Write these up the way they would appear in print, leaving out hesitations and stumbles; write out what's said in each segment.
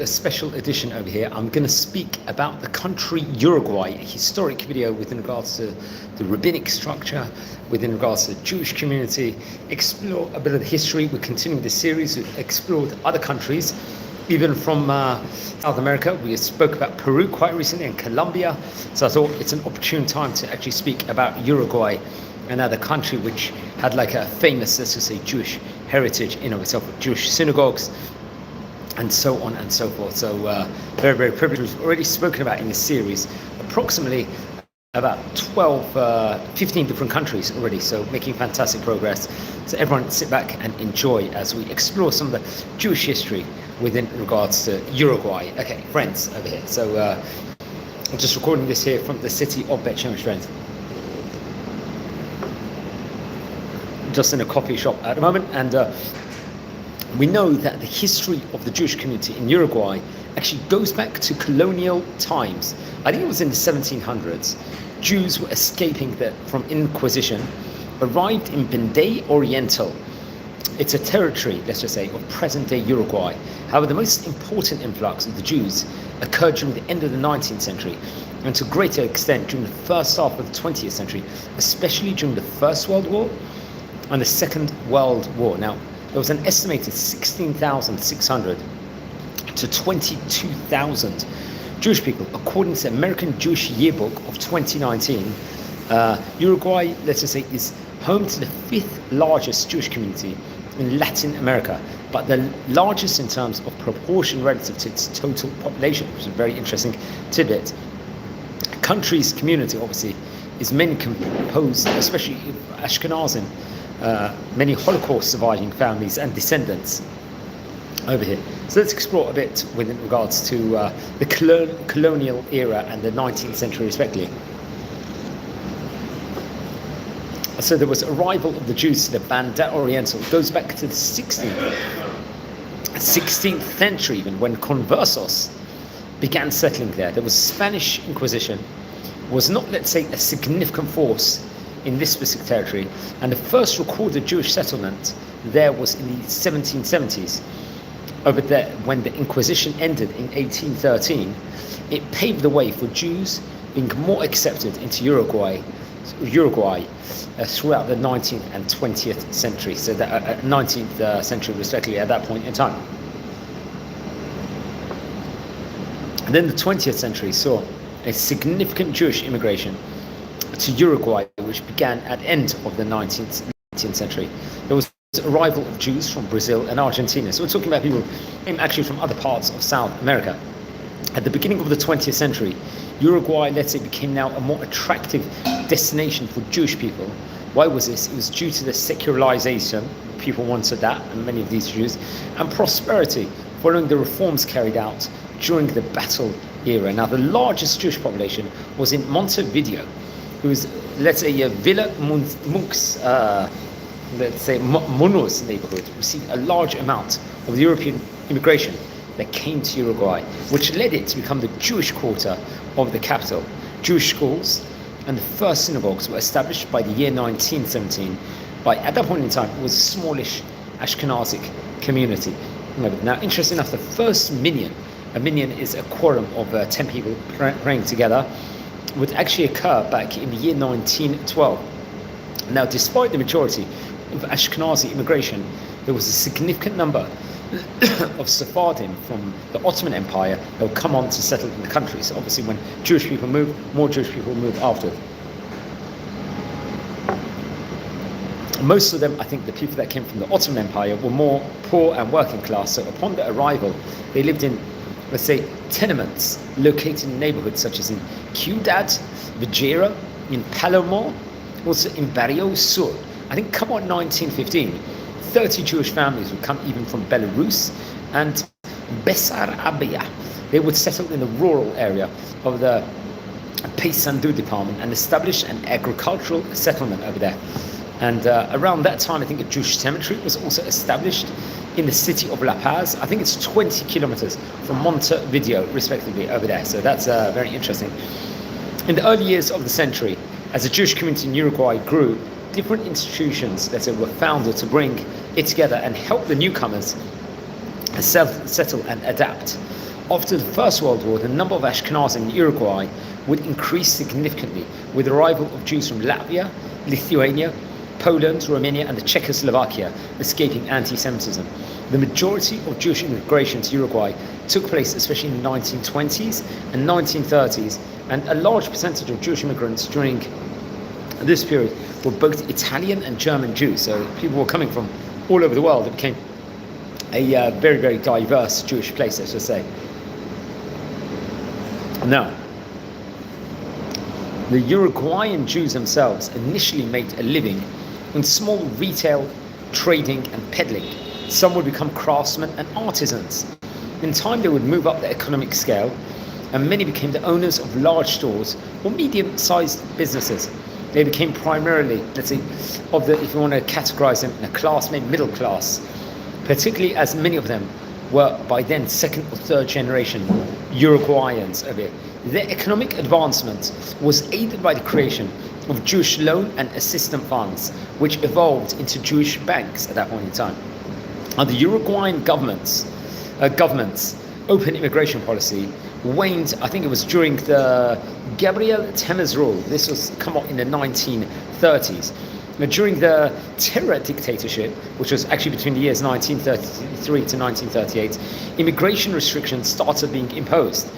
do a special edition over here. I'm going to speak about the country Uruguay, a historic video within regards to the rabbinic structure, within regards to the Jewish community, explore a bit of the history. We're continuing the series. We've explored other countries, even from South America. We spoke about Peru quite recently and Colombia. So I thought it's an opportune time to actually speak about Uruguay, another country which had like a famous, let's just say, Jewish heritage in of itself, with Jewish synagogues, and so on and so forth. So very, very privileged. We've already spoken about in this series approximately about 15 different countries already, so making fantastic progress. So everyone sit back and enjoy as we explore some of the Jewish history within regards to Uruguay. Okay, friends over here. So I'm just recording this here from the city of Bet Shemesh, friends. Just in a coffee shop at the moment, and we know that the history of the Jewish community in Uruguay actually goes back to colonial times. I think it was in the 1700s. Jews were escaping from Inquisition, arrived in Bendé Oriental. It's a territory, let's just say, of present-day Uruguay. However, the most important influx of the Jews occurred during the end of the 19th century, and to a greater extent during the first half of the 20th century, especially during the First World War and the Second World War. Now, there was an estimated 16,600 to 22,000 Jewish people, according to the American Jewish Yearbook of 2019. Uruguay, let's just say, is home to the 5th largest Jewish community in Latin America, but the largest in terms of proportion relative to its total population, which is a very interesting tidbit. The country's community, obviously, is mainly composed, especially Ashkenazim, many Holocaust surviving families and descendants over here. So let's explore a bit with regards to the colonial era and the 19th century respectively. So there was arrival of the Jews to the Banda Oriental. It goes back to the 16th century even, when conversos began settling there. There was Spanish Inquisition, was not, let's say, a significant force in this specific territory, and the first recorded Jewish settlement there was in the 1770s. Over there, when the Inquisition ended in 1813, it paved the way for Jews being more accepted into Uruguay throughout the 19th and 20th century. So the 19th century respectively at that point in time. And then the 20th century saw a significant Jewish immigration to Uruguay, which began at the end of the 19th century. There was the arrival of Jews from Brazil and Argentina. So we're talking about people actually from other parts of South America. At the beginning of the 20th century, Uruguay, let's say, became now a more attractive destination for Jewish people. Why was this? It was due to the secularization. People wanted that, and many of these Jews, and prosperity following the reforms carried out during the battle era. Now, the largest Jewish population was in Montevideo, whose, let's say, Villa Munks, let's say, Munoz neighborhood received a large amount of the European immigration that came to Uruguay, which led it to become the Jewish quarter of the capital. Jewish schools and the first synagogues were established by the year 1917. At that point in time, it was a smallish Ashkenazic community. Now, interesting enough, the first minyan, a minyan is a quorum of 10 people praying together, would actually occur back in the year 1912. Now, despite the majority of Ashkenazi immigration, there was a significant number of Sephardim from the Ottoman Empire that would come on to settle in the country. So obviously when Jewish people move, more Jewish people move after. Most of them, I think the people that came from the Ottoman Empire were more poor and working class. So upon their arrival, they lived in, let's say, tenements located in neighborhoods such as in Ciudad Villera, in Palermo, also in Barrio Sur. I think come on 1915, 30 Jewish families would come even from Belarus and Bessarabia. They would settle in the rural area of the Paysandú department and establish an agricultural settlement over there. And around that time, I think a Jewish cemetery was also established in the city of La Paz. I think it's 20 kilometers from Montevideo, respectively, over there. So that's very interesting. In the early years of the century, as the Jewish community in Uruguay grew, different institutions, let's say, were founded to bring it together and help the newcomers settle and adapt. After the First World War, the number of Ashkenazim in Uruguay would increase significantly with the arrival of Jews from Latvia, Lithuania, Poland, Romania, and the Czechoslovakia escaping anti-Semitism. The majority of Jewish immigration to Uruguay took place especially in the 1920s and 1930s, and a large percentage of Jewish immigrants during this period were both Italian and German Jews. So people were coming from all over the world. It became a very, very diverse Jewish place, I should say. Now, the Uruguayan Jews themselves initially made a living in small retail, trading and peddling. Some would become craftsmen and artisans. In time, they would move up the economic scale, and many became the owners of large stores or medium-sized businesses. They became primarily, let's say, if you want to categorize them in a class, maybe middle class, particularly as many of them were by then second or third generation Uruguayans of it. Their economic advancement was aided by the creation of Jewish loan and assistance funds, which evolved into Jewish banks at that point in time. And the Uruguayan government's open immigration policy waned, I think it was during the Gabriel Temer's rule. This was come up in the 1930s. During the terror dictatorship, which was actually between the years 1933 to 1938, immigration restrictions started being imposed,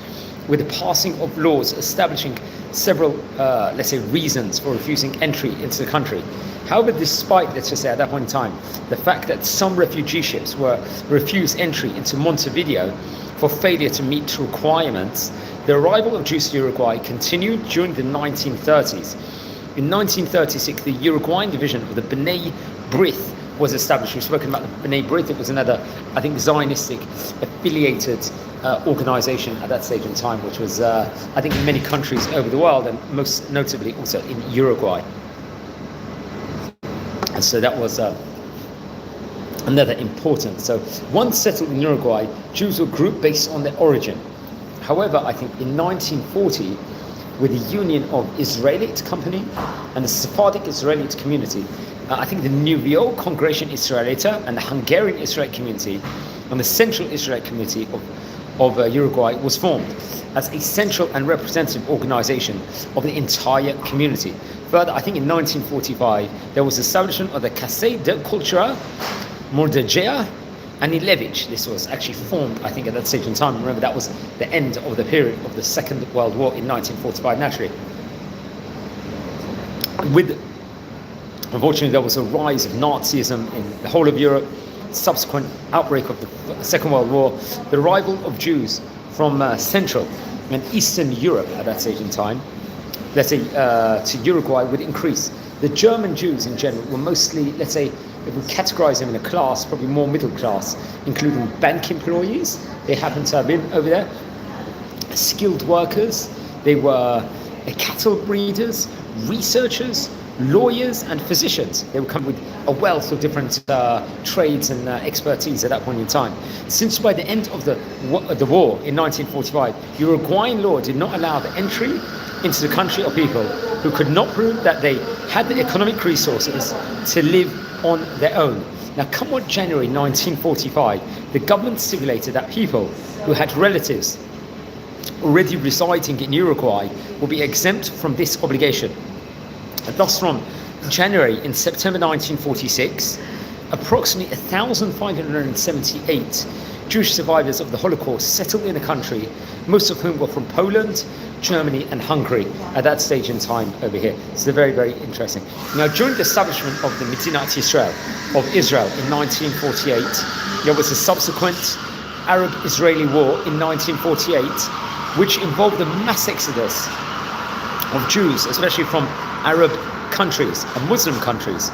with the passing of laws establishing several, let's say, reasons for refusing entry into the country. However, despite, let's just say at that point in time, the fact that some refugee ships were refused entry into Montevideo for failure to meet requirements, the arrival of Jews to Uruguay continued during the 1930s. In 1936, the Uruguayan division of the B'nai B'rith was established. We've spoken about the B'nai B'rith. It was another, I think, Zionistic affiliated organization at that stage in time, which was, I think, in many countries over the world, and most notably also in Uruguay. And so that was another important. So once settled in Uruguay, Jews were grouped based on their origin. However, I think in 1940, with the union of Israelite company and the Sephardic Israelite community, I think the Nouveau Congregation Israelita and the Hungarian Israelite community and the Central Israelite community of Uruguay was formed as a central and representative organization of the entire community. Further, I think in 1945, there was establishment of the Casa de Cultura Mordejea and Ilevich. This was actually formed, I think, at that stage in time. Remember, that was the end of the period of the Second World War in 1945, naturally. Unfortunately, there was a rise of Nazism in the whole of Europe, subsequent outbreak of the Second World War, the arrival of Jews from Central and Eastern Europe at that stage in time, let's say, to Uruguay would increase. The German Jews in general were mostly, let's say, if we categorize them in a class, probably more middle class, including bank employees. They happened to have been over there. Skilled workers. They were cattle breeders, researchers, lawyers, and physicians. They would come with a wealth of different trades and expertise at that point in time. Since by the end of the war in 1945, Uruguayan law did not allow the entry into the country of people who could not prove that they had the economic resources to live on their own. Now, come what January 1945, the government stipulated that people who had relatives already residing in Uruguay will be exempt from this obligation. And thus, from January in September 1946, approximately 1,578 Jewish survivors of the Holocaust settled in the country, most of whom were from Poland, Germany and Hungary at that stage in time over here. So very, very interesting. Now, during the establishment of the Medinat Yisrael of Israel in 1948, there was a subsequent Arab-Israeli war in 1948, which involved the mass exodus of Jews, especially from Arab countries and Muslim countries,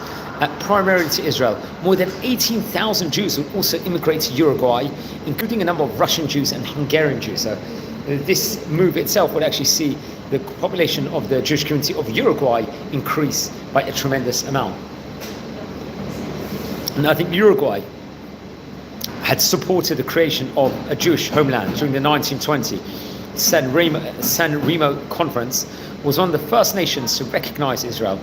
primarily to Israel. More than 18,000 Jews would also immigrate to Uruguay, including a number of Russian Jews and Hungarian Jews. So this move itself would actually see the population of the Jewish community of Uruguay increase by a tremendous amount. And I think Uruguay had supported the creation of a Jewish homeland during the 1920 San Remo Conference, was one of the first nations to recognize Israel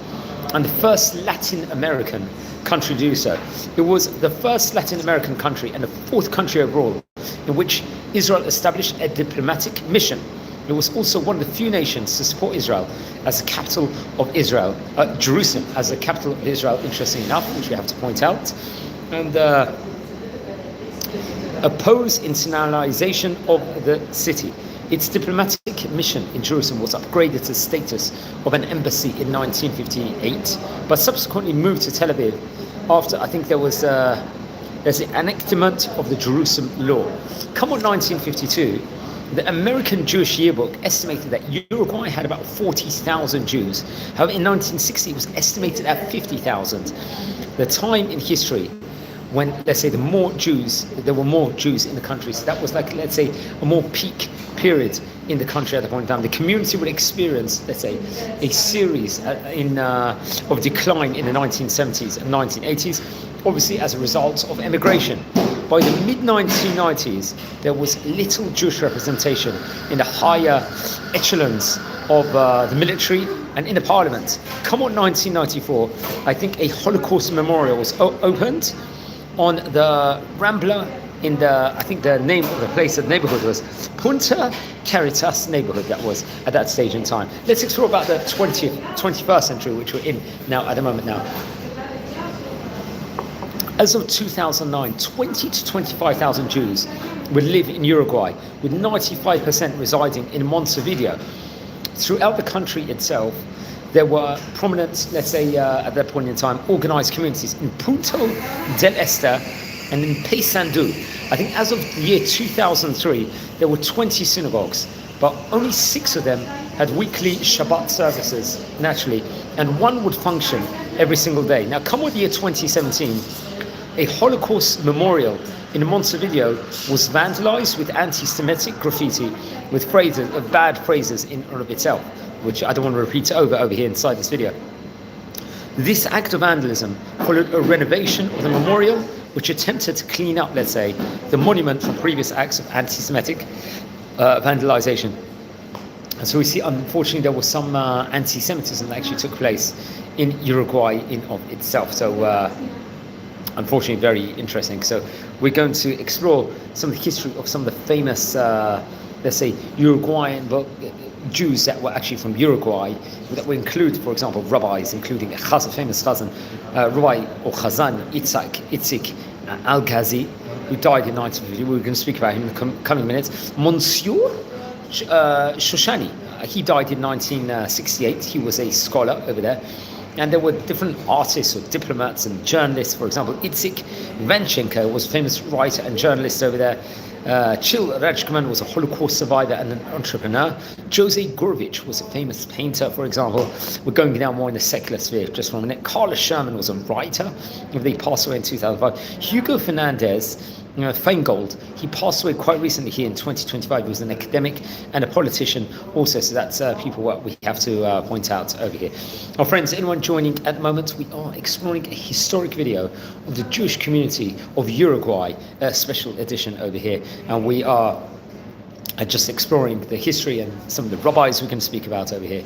and the first Latin American country to do so. It was the first Latin American country and the fourth country overall in which Israel established a diplomatic mission. It was also one of the few nations to support Israel as the capital of Israel, Jerusalem as the capital of Israel, interesting enough, which we have to point out, and oppose internationalization of the city. Its diplomatic mission in Jerusalem was upgraded to the status of an embassy in 1958, but subsequently moved to Tel Aviv after, I think there's the enactment of the Jerusalem law. Come on 1952, the American Jewish Yearbook estimated that Uruguay had about 40,000 Jews. However, in 1960, it was estimated at 50,000. The time in history when, let's say, there were more Jews in the country. So that was like, let's say, a more peak period in the country at the point in time. The community would experience, let's say, a series of decline in the 1970s and 1980s, obviously as a result of emigration. By the mid-1990s, there was little Jewish representation in the higher echelons of the military and in the parliament. Come on 1994, I think a Holocaust memorial was opened on the Rambla in I think the name of the place, the neighborhood was Punta Caritas neighborhood, that was at that stage in time. Let's explore about the 21st century, which we're in now at the moment now. As of 2009, 20 to 25,000 Jews would live in Uruguay, with 95% residing in Montevideo. Throughout the country itself, there were prominent, let's say, at that point in time, organized communities in Punto del Este and in Paysandú. I think as of the year 2003, there were 20 synagogues, but only 6 of them had weekly Shabbat services, naturally, and one would function every single day. Now, come with the year 2017, a Holocaust memorial in Montevideo was vandalized with anti-Semitic graffiti with bad phrases in and of itself, which I don't want to repeat over here inside this video. This act of vandalism followed a renovation of the memorial, which attempted to clean up, let's say, the monument from previous acts of anti-Semitic vandalization. And so we see, unfortunately, there was some anti-Semitism that actually took place in Uruguay in of itself. So, unfortunately, very interesting. So we're going to explore some of the history of some of the famous, let's say, Uruguayan Jews that were actually from Uruguay, that would include, for example, rabbis, including a famous Chazan, Rabbi or Chazan Itzik Al-Ghazi, who died in 1950. We're going to speak about him in the coming minutes. Monsieur Shoshani, he died in 1968. He was a scholar over there. And there were different artists or diplomats and journalists. For example, Itzik Vanchenko was a famous writer and journalist over there. Chil Rajkman was a Holocaust survivor and an entrepreneur. Jose Gurevich was a famous painter, for example. We're going down more in the secular sphere just for a minute. Carlos Sherman was a writer. They passed away in 2005. Hugo Fernandez, Feingold, he passed away quite recently here in 2025. He was an academic and a politician also, so that's people what we have to point out over here. Our friends, anyone joining at the moment, we are exploring a historic video of the Jewish community of Uruguay, a special edition over here, and we are just exploring the history and some of the rabbis we can speak about over here.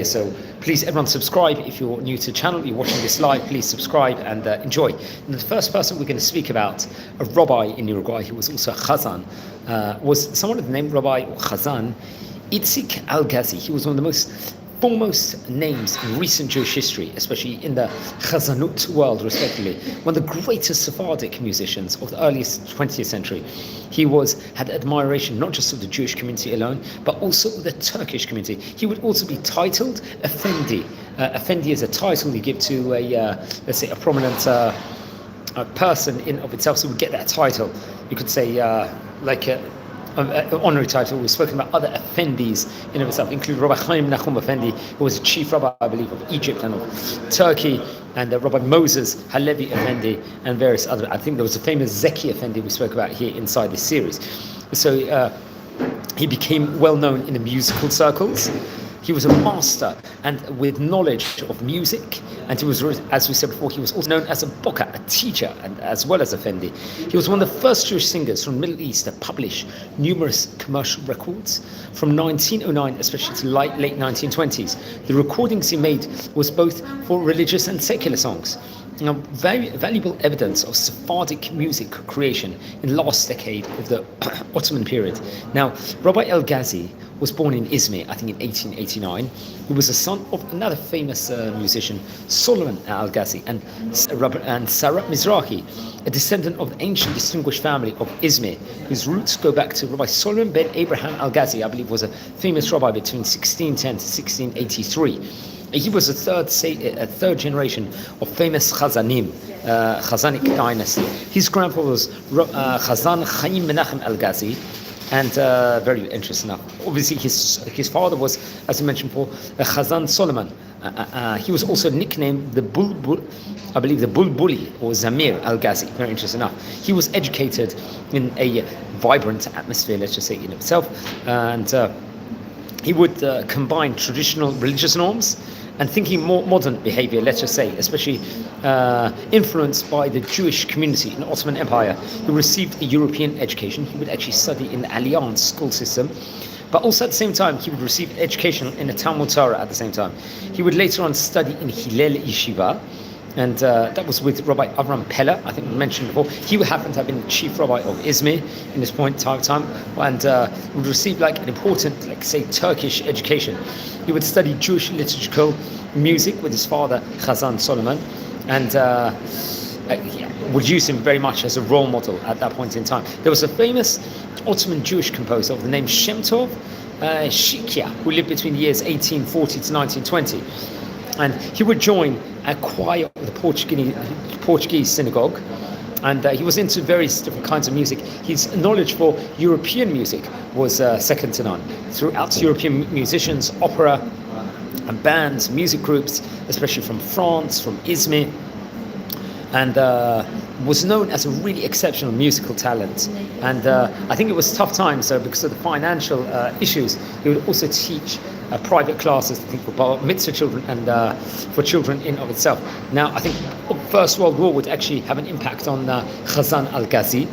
So please, everyone, subscribe if you're new to the channel, you're watching this live, please subscribe and enjoy. And the first person we're going to speak about, a rabbi in Uruguay who was also a Chazan, was someone of the name Rabbi or Chazan Itzik Al-Ghazi. He was one of the most foremost names in recent Jewish history, especially in the Chazanut world, respectively. One of the greatest Sephardic musicians of the earliest 20th century. He had admiration not just of the Jewish community alone, but also of the Turkish community. He would also be titled Effendi. Effendi is a title you give to let's say, a prominent person in of itself, so we get that title. You could say like an honorary title. We've spoken about other Effendis in of itself, including Rabbi Chaim Nachum Effendi, who was a chief rabbi, I believe, of Egypt and of Turkey, and Rabbi Moses Halevi Effendi, and various other. I think there was a famous Zeki Effendi we spoke about here inside this series. So he became well known in the musical circles. He was a master and with knowledge of music, and he was, as we said before, he was also known as a boka, a teacher, and as well as Effendi. He was one of the first Jewish singers from the Middle East to publish numerous commercial records from 1909, especially to late 1920s. The recordings he made was both for religious and secular songs. very valuable evidence of Sephardic music creation in the last decade of the Ottoman period. Now, Rabbi El-Ghazi was born in Izmir, I think in 1889. He was the son of another famous musician, Solomon Al-Ghazi, and Sarah Mizrahi, a descendant of the ancient distinguished family of Izmir, whose roots go back to Rabbi Solomon ben Abraham Al-Ghazi, I believe was a famous rabbi between 1610 to 1683. He was a third generation of famous Chazanim, Chazanic dynasty. His grandfather was Chazan Chaim Menachem Al-Ghazi, and very interesting enough. Obviously, his father was, as I mentioned before, Chazan Solomon. He was also nicknamed the Bulbul, I believe the Bulbuli or Zamir Al-Ghazi. Very interesting enough. He was educated in a vibrant atmosphere, let's just say, in itself, and he would combine traditional religious norms and thinking more modern behavior, let's just say, especially influenced by the Jewish community in the Ottoman Empire, who received a European education. He would actually study in the Alliance school system, but also at the same time, he would receive education in the Talmud Torah at the same time. He would later on study in Hillel Yeshiva, and that was with Rabbi Avram Pella, I think we mentioned before. He would happen to have been the chief rabbi of Izmir in this point in time, and would receive like an important, like say, Turkish education. He would study Jewish liturgical music with his father, Chazan Solomon, and would use him very much as a role model at that point in time. There was a famous Ottoman Jewish composer of the name Shem Tov Shikya, who lived between the years 1840 to 1920. And he would join a choir of the Portuguese synagogue, and he was into various different kinds of music. His knowledge for European music was second to none. Throughout European musicians, opera, and bands, music groups, especially from France, from Izmir, and was known as a really exceptional musical talent. And I think it was tough times, so because of the financial issues, he would also teach private classes, I think, for bar mitzvah children and for children in of itself. Now, I think First World War would actually have an impact on Chazan Al-Ghazi,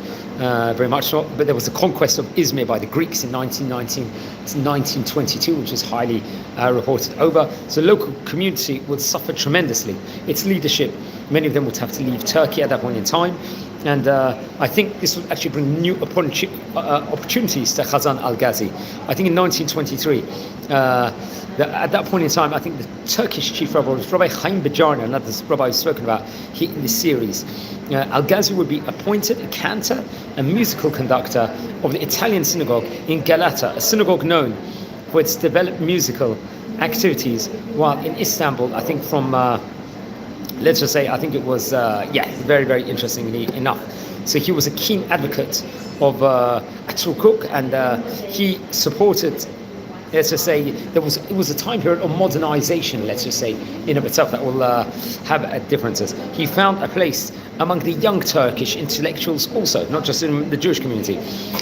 very much so, but there was the conquest of Izmir by the Greeks in 1919 to 1922, which is highly reported over. So the local community would suffer tremendously. Its leadership, many of them would have to leave Turkey at that point in time. And I think this would actually bring new opportunities to Chazan Al-Ghazi. I think in 1923, at that point in time, I think the Turkish chief rabbi was Rabbi Chaim Bejarna, another rabbi I've spoken about here in this series. Al-Ghazi would be appointed a cantor and musical conductor of the Italian synagogue in Galata, a synagogue known for its developed musical activities, while in Istanbul, I think from let's just say, I think it was, very, very interestingly enough. So he was a keen advocate of Atatürk, and he supported, let's just say, it was a time period of modernization, let's just say, in of itself, that will have differences. He found a place among the young Turkish intellectuals also, not just in the Jewish community.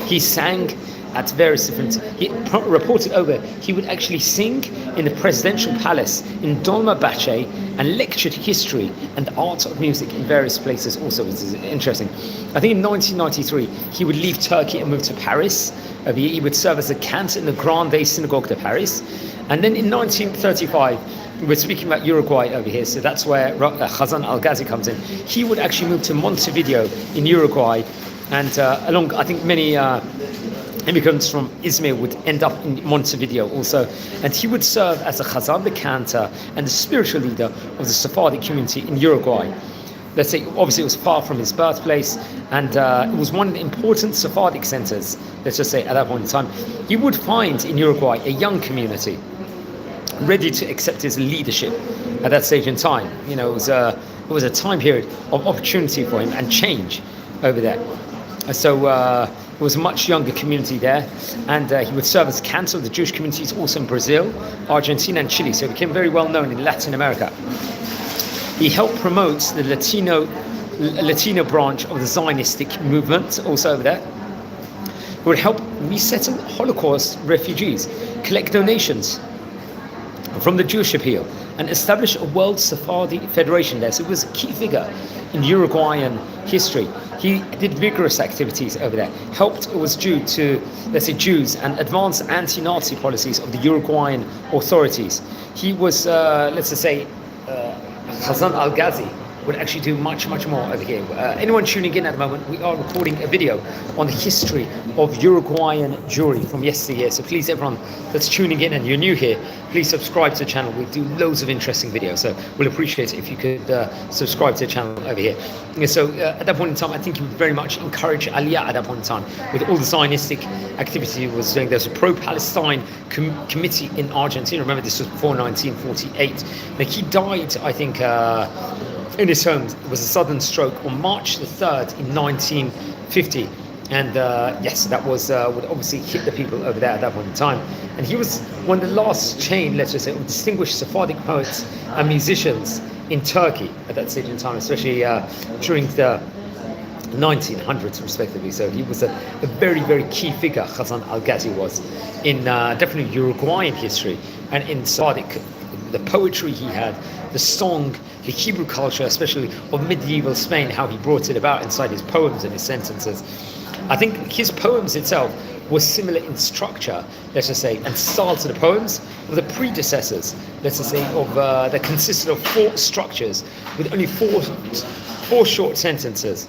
He sang at various different, he reported over, he would actually sing in the presidential palace in Dolmabahce and lectured history and art of music in various places also, which is interesting. I think in 1993, he would leave Turkey and move to Paris. He would serve as a cantor in the Grande Synagogue de Paris. And then in 1935, we're speaking about Uruguay over here, so that's where Chazan Al-Ghazi comes in. He would actually move to Montevideo in Uruguay, and along, I think many immigrants from Izmir would end up in Montevideo also, and he would serve as a Chazan, the cantor, and the spiritual leader of the Sephardic community in Uruguay. Let's say, obviously it was far from his birthplace, and it was one of the important Sephardic centers, let's just say, at that point in time. He would find in Uruguay a young community ready to accept his leadership at that stage in time. You know, it was a time period of opportunity for him and change over there. So it was a much younger community there, and he would serve as cantor of the Jewish communities also in Brazil, Argentina, and Chile. So he became very well known in Latin America. He helped promote the Latino branch of the Zionistic movement also over there. He would help resettle Holocaust refugees, collect donations from the Jewish appeal, and establish a World Sephardi Federation there. So he was a key figure in Uruguayan history. He did vigorous activities over there, helped what was due to, let's say, Jews, and advanced anti-Nazi policies of the Uruguayan authorities. He was, let's just say, Chazan Al-Ghazi would actually do much more over here. Anyone tuning in at the moment, we are recording a video on the history of Uruguayan Jewry from yesteryear. So please, everyone that's tuning in and you're new here, please subscribe to the channel. We do loads of interesting videos, so we'll appreciate it if you could subscribe to the channel over here. So at that point in time, I think he would very much encourage Aliyah at that point in time with all the Zionistic activity he was doing. There's a pro-Palestine committee in Argentina. Remember, this was before 1948. Now, he died, I think, in his home. It was a sudden stroke on March the 3rd in 1950. And yes, that was would obviously hit the people over there at that point in time. And he was one of the last chain, let's just say, of distinguished Sephardic poets and musicians in Turkey at that stage in time, especially during the 1900s, respectively. So he was a very key figure, Ghazan Al-Ghazi was, in definitely Uruguayan history and in Sephardic, the poetry he had, the song, the Hebrew culture, especially of medieval Spain, how he brought it about inside his poems and his sentences. I think his poems itself were similar in structure, let's just say, and style to the poems of the predecessors, let's just say, of that consisted of 4 structures with only four short sentences,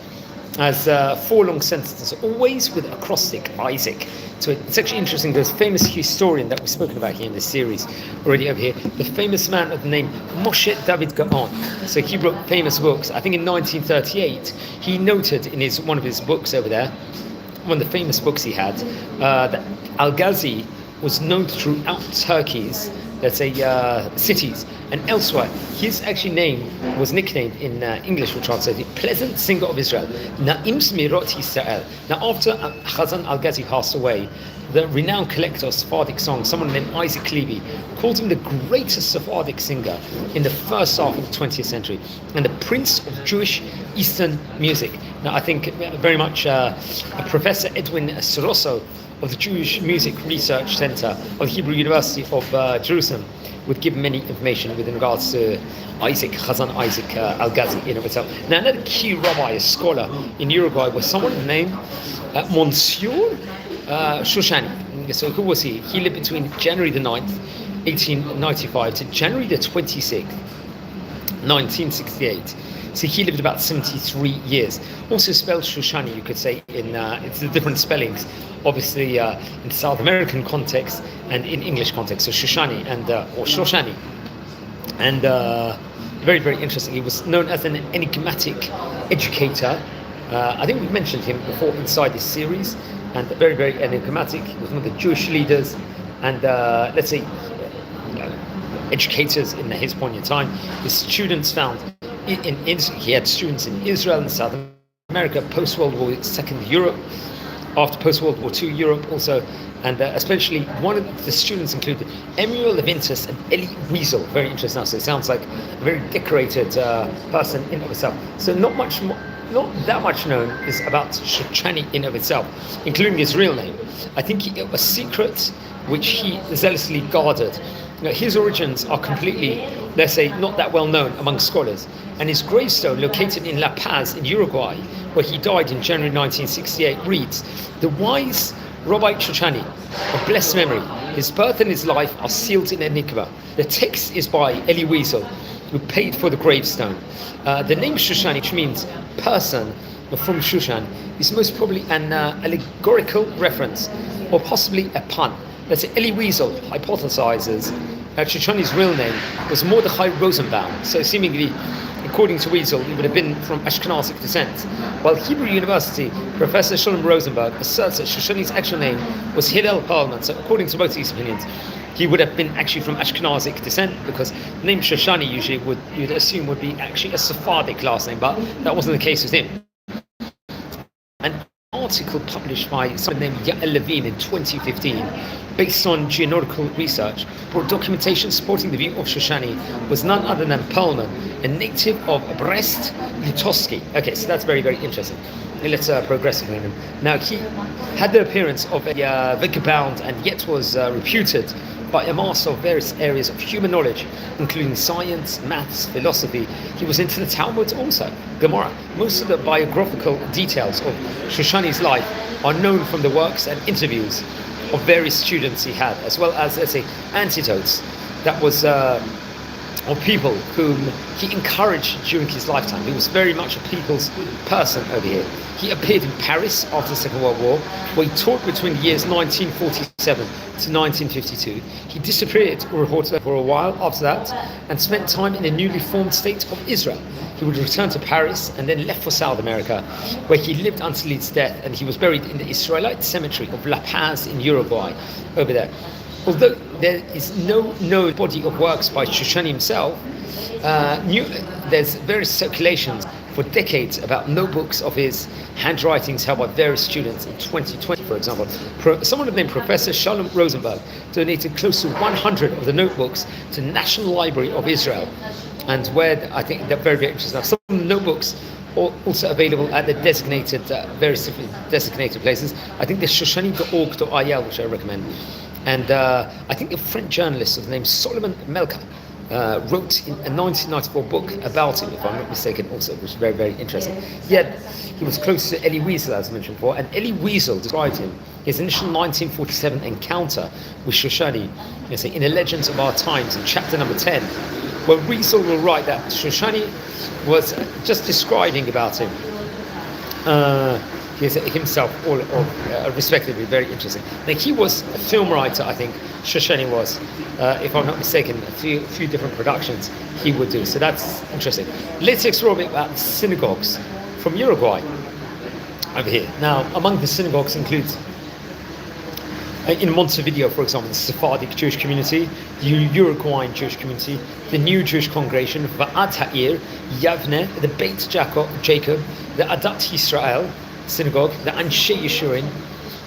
as 4 long sentences, always with acrostic, Isaac. So it's actually interesting. There's a famous historian that we've spoken about here in this series already over here, the famous man of the name Moshe David Gaon. So he wrote famous books. I think in 1938, he noted in one of his books over there, one of the famous books he had, that Al-Ghazi was known throughout Turkey's, let's say, cities and elsewhere. His actually name was nicknamed in English, which translated Pleasant Singer of Israel, Na'im Smirot Israel. Now, after Ghazan Al-Ghazi passed away, the renowned collector of Sephardic songs, someone named Isaac Levy, called him the greatest Sephardic singer in the first half of the 20th century and the prince of Jewish Eastern music. Now, I think very much Professor Edwin Sorosso of the Jewish Music Research Center of the Hebrew University of Jerusalem would give many information with regards to Ghazan Isaac Al-Ghazi in of itself. Now, another key rabbi, a scholar in Uruguay, was someone named Monsieur Shoshani. So who was he? He lived between January the 9th, 1895 to January the 26th, 1968. So he lived about 73 years. Also spelled Shoshani, you could say, in it's the different spellings, obviously in South American context and in English context. So Shoshani or Shoshani, and very interesting. He was known as an enigmatic educator. I think we've mentioned him before inside this series, and very enigmatic. He was one of the Jewish leaders and let's say educators in his point in time. His students found. He had students in Israel and South America, post-World War II Europe, after post-World War II Europe also, and especially one of the students included Emil Levintus and Elie Wiesel. Very interesting. So it sounds like a very decorated person in of itself. So not that much known is about Shoshani in of itself, including his real name. I think it was a secret which he zealously guarded. His origins are completely, let's say, not that well known among scholars, and his gravestone, located in La Paz in Uruguay, where he died in January 1968, reads, "The wise Rabbi Shoshani, of blessed memory, his birth and his life are sealed in enigma. The text is by Elie Wiesel, who paid for the gravestone. The name Shoshani, which means person from Shushan, is most probably an allegorical reference, or possibly a pun. Let's say Elie Wiesel hypothesizes that Shoshani's real name was Mordechai Rosenbaum, so seemingly, according to Wiesel, he would have been from Ashkenazic descent, while Hebrew University Professor Shalom Rosenberg asserts that Shoshani's actual name was Hillel Perlman. So according to both these opinions, he would have been actually from Ashkenazic descent, because the name Shoshani usually you'd assume would be actually a Sephardic last name, but that wasn't the case with him. An article published by someone named Yael Levine in 2015, based on genealogical research, brought documentation supporting the view of Shoshani was none other than Perlman, a native of Brest-Litovsk. Okay, so that's very interesting. Let's progress with him. Now, he had the appearance of a vagabond, and yet was reputed by a master of various areas of human knowledge, including science, maths, philosophy. He was into the Talmud also, Gemara. Most of the biographical details of Shoshani's life are known from the works and interviews of various students he had, as well as, let's say, anecdotes that was of people whom he encouraged during his lifetime. He was very much a people's person over here. He appeared in Paris after the Second World War, where he taught between the years 1947 to 1952. He disappeared for a while after that and spent time in the newly formed state of Israel. He would return to Paris and then left for South America, where he lived until his death, and he was buried in the Israelite cemetery of La Paz in Uruguay, over there. Although there is no body of works by Shoshani himself, there's various circulations for decades about notebooks of his handwritings held by various students. In 2020, for example, someone named Professor Shalom Rosenberg donated close to 100 of the notebooks to the National Library of Israel, and where I think they're very, very interesting. Now, some notebooks are also available at the designated, various different designated places. I think there's shoshani.org.il, which I recommend. And I think a French journalist of the name Solomon Melka wrote in a 1994 book about him, if I'm not mistaken, also, which is very, very interesting. Yet he was close to Elie Wiesel, as I mentioned before, and Elie Wiesel described him, his initial 1947 encounter with Shoshani, in the Legends of Our Times, in chapter number 10, where Wiesel will write that Shoshani was just describing about him. Himself, all respectively, very interesting. Now, he was a film writer, I think. Shoshani was, if I'm not mistaken, a few different productions he would do. So that's interesting. Let's explore a bit about the synagogues from Uruguay over here. Now, among the synagogues includes in Montevideo, for example, the Sephardic Jewish community, the Uruguayan Jewish community, the New Jewish Congregation, Va'at Ha'ir, Yavne, the Beit Jacob, the Adat Yisrael synagogue, the Anshe Yeshurim,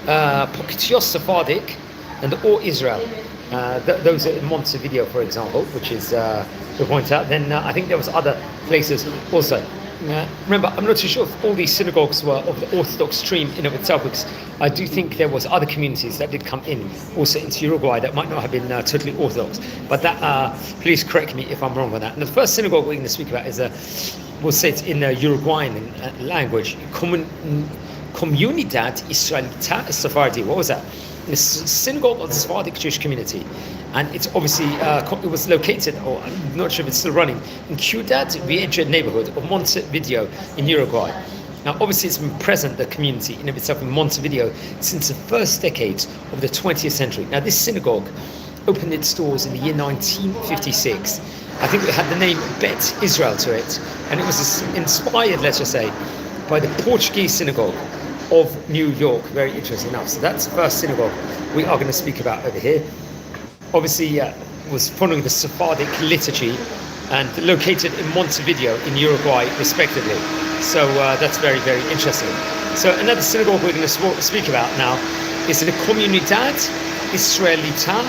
Poktios Sephardic, and the Or Israel. Those are in Montevideo, for example, which is to point out. Then I think there was other places also. Remember, I'm not too sure if all these synagogues were of the Orthodox stream in of itself, because I do think there was other communities that did come in also into Uruguay that might not have been totally Orthodox. But that, please correct me if I'm wrong on that. And the first synagogue we're going to speak about is we'll say it's in Uruguayan language, Comunidad Israelita Sephardi. What was that? The synagogue of the Sephardic Jewish community, and it's obviously it was located, or I'm not sure if it's still running, in Ciudad Vieja neighborhood of Montevideo in Uruguay. Now, obviously, it's been present, the community in of itself in Montevideo, since the first decades of the 20th century. Now, this synagogue opened its doors in the year 1956. I think it had the name Bet Israel to it, and it was inspired, let's just say, by the Portuguese synagogue of New York. Very interesting enough. So that's the first synagogue we are going to speak about over here. Obviously, was following the Sephardic liturgy and located in Montevideo in Uruguay, respectively. So that's very, very interesting. So another synagogue we're going to speak about now is the Comunidad Israelita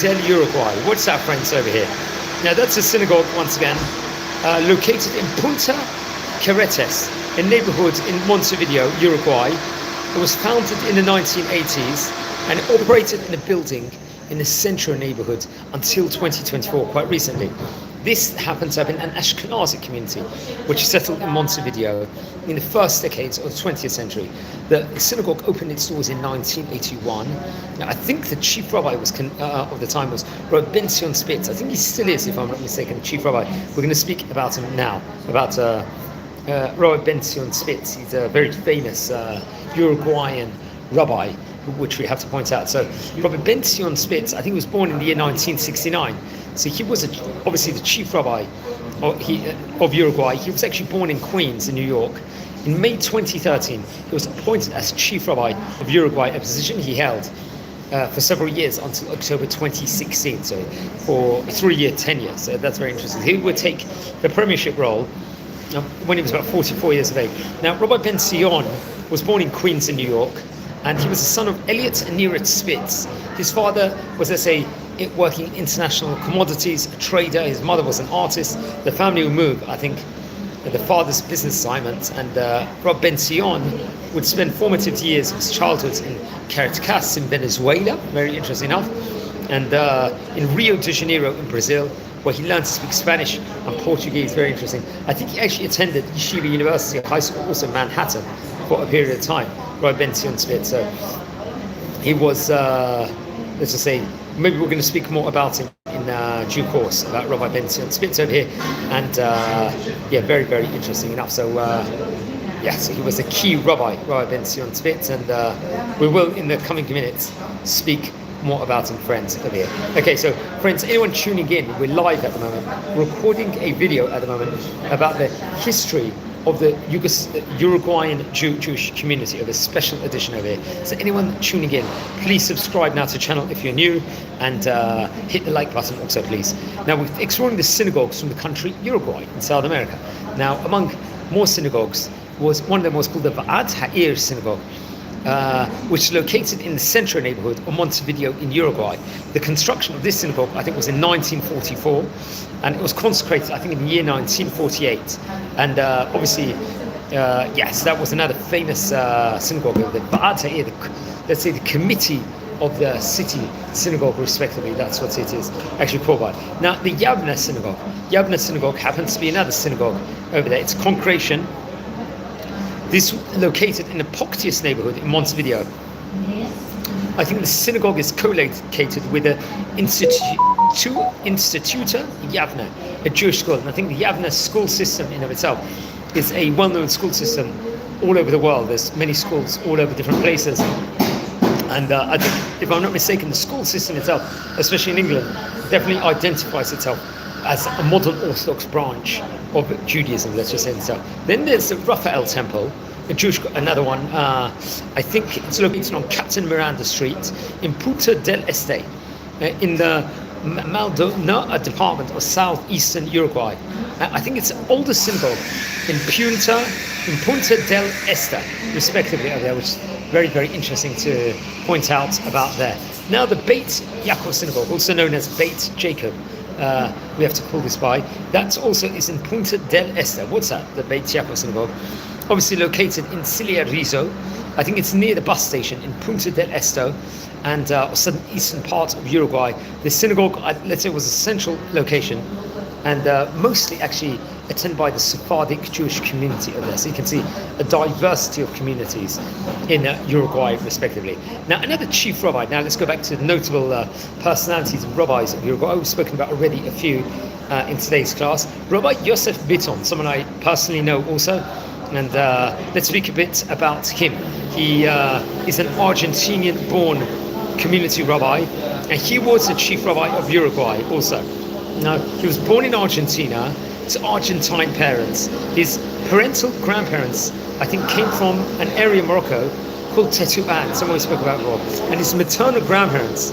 del Uruguay. What's that, friends, over here? Now, that's a synagogue, once again, located in Punta Carretas, a neighborhood in Montevideo, Uruguay. It was founded in the 1980s and it operated in a building in the central neighborhood until 2024, quite recently. This happens to have been an Ashkenazi community which settled in Montevideo in the first decades of the 20th century. The synagogue opened its doors in 1981. Now, I think the chief rabbi of the time was Rabbi Ben-Zion Spitz. I think he still is, if I'm not mistaken, chief rabbi. We're going to speak about him now, about Rabbi Ben-Zion Spitz. He's a very famous Uruguayan rabbi, which we have to point out. So Rabbi Ben-Zion Spitz, I think he was born in the year 1969. So he was obviously the chief rabbi of Uruguay. He was actually born in Queens in New York. In May 2013, he was appointed as chief rabbi of Uruguay, a position he held for several years until October 2016, so for a 3-year tenure. So that's very interesting. He would take the premiership role when he was about 44 years of age. Now, Rabbi Ben-Zion was born in Queens in New York, and he was the son of Elliot and Neerat Spitz. His father was, let's say, working in international commodities, a trader. His mother was an artist. The family would move, I think, the father's business assignments, and Rob Ben-Zion would spend formative years of his childhood in Caracas in Venezuela, very interesting enough, and in Rio de Janeiro in Brazil, where he learned to speak Spanish and Portuguese, very interesting. I think he actually attended Yeshiva University High School, also in Manhattan, for a period of time, Rob Ben-Zion Spitz. So he was, let's just say, maybe we're going to speak more about him in in due course about Rabbi Ben-Zion Spitz over here, and very, very interesting enough. So so he was a key rabbi, Rabbi Ben-Zion Spitz, and we will in the coming minutes speak more about him, friends, over here. Okay, so friends, anyone tuning in, we're live at the moment, recording a video at the moment about the history of the Uruguayan Jewish community, of a special edition over here. So anyone tuning in, please subscribe now to the channel if you're new, and hit the like button also, please. Now, we're exploring the synagogues from the country Uruguay in South America. Now, among more synagogues, was one of them was called the Vaad Ha'ir synagogue, which is located in the central neighborhood of Montevideo in Uruguay. The construction of this synagogue, I think, was in 1944, and it was consecrated, I think, in the year 1948. And obviously, yes, that was another famous synagogue. The Vaad Ha'ir, let's say the committee of the city synagogue, respectively, that's what it is actually called by. Now, the Yavna synagogue happens to be another synagogue over there. It's a congregation. This located in the Poctius neighborhood in Montevideo. I think the synagogue is co-located with the Instituta Yavna, a Jewish school. And I think the Yavna school system in of itself is a well-known school system all over the world. There's many schools all over different places. And I think, if I'm not mistaken, the school system itself, especially in England, definitely identifies itself as a modern Orthodox branch of Judaism, let's just say so. Then there's the Raphael Temple, a Jewish, another one. I think it's located on Captain Miranda Street in Punta del Este, in the Maldonado department of southeastern Uruguay. I think it's the oldest synagogue in Punta del Este, respectively, over there, which is very, very interesting to point out about there. Now, the Beit Yaakov synagogue, also known as Beit Jacob, we have to call this by. That also is in Punta del Este. What's that? The Beit Yaakov synagogue, obviously located in Cilia Rizzo. I think it's near the bus station in Punta del Este, and southern eastern part of Uruguay. The synagogue, let's say, was a central location, and mostly actually attended by the Sephardic Jewish community of there. So you can see a diversity of communities in Uruguay, respectively. Now, another chief rabbi. Now, let's go back to the notable personalities and rabbis of Uruguay. We've spoken about already a few in today's class. Rabbi Yosef Bitton, someone I personally know also, and let's speak a bit about him. He is an Argentinian-born community rabbi, and he was the chief rabbi of Uruguay also. Now, he was born in Argentina to Argentine parents. His parental grandparents, I think, came from an area in Morocco called Tetuan, someone we spoke about before. And his maternal grandparents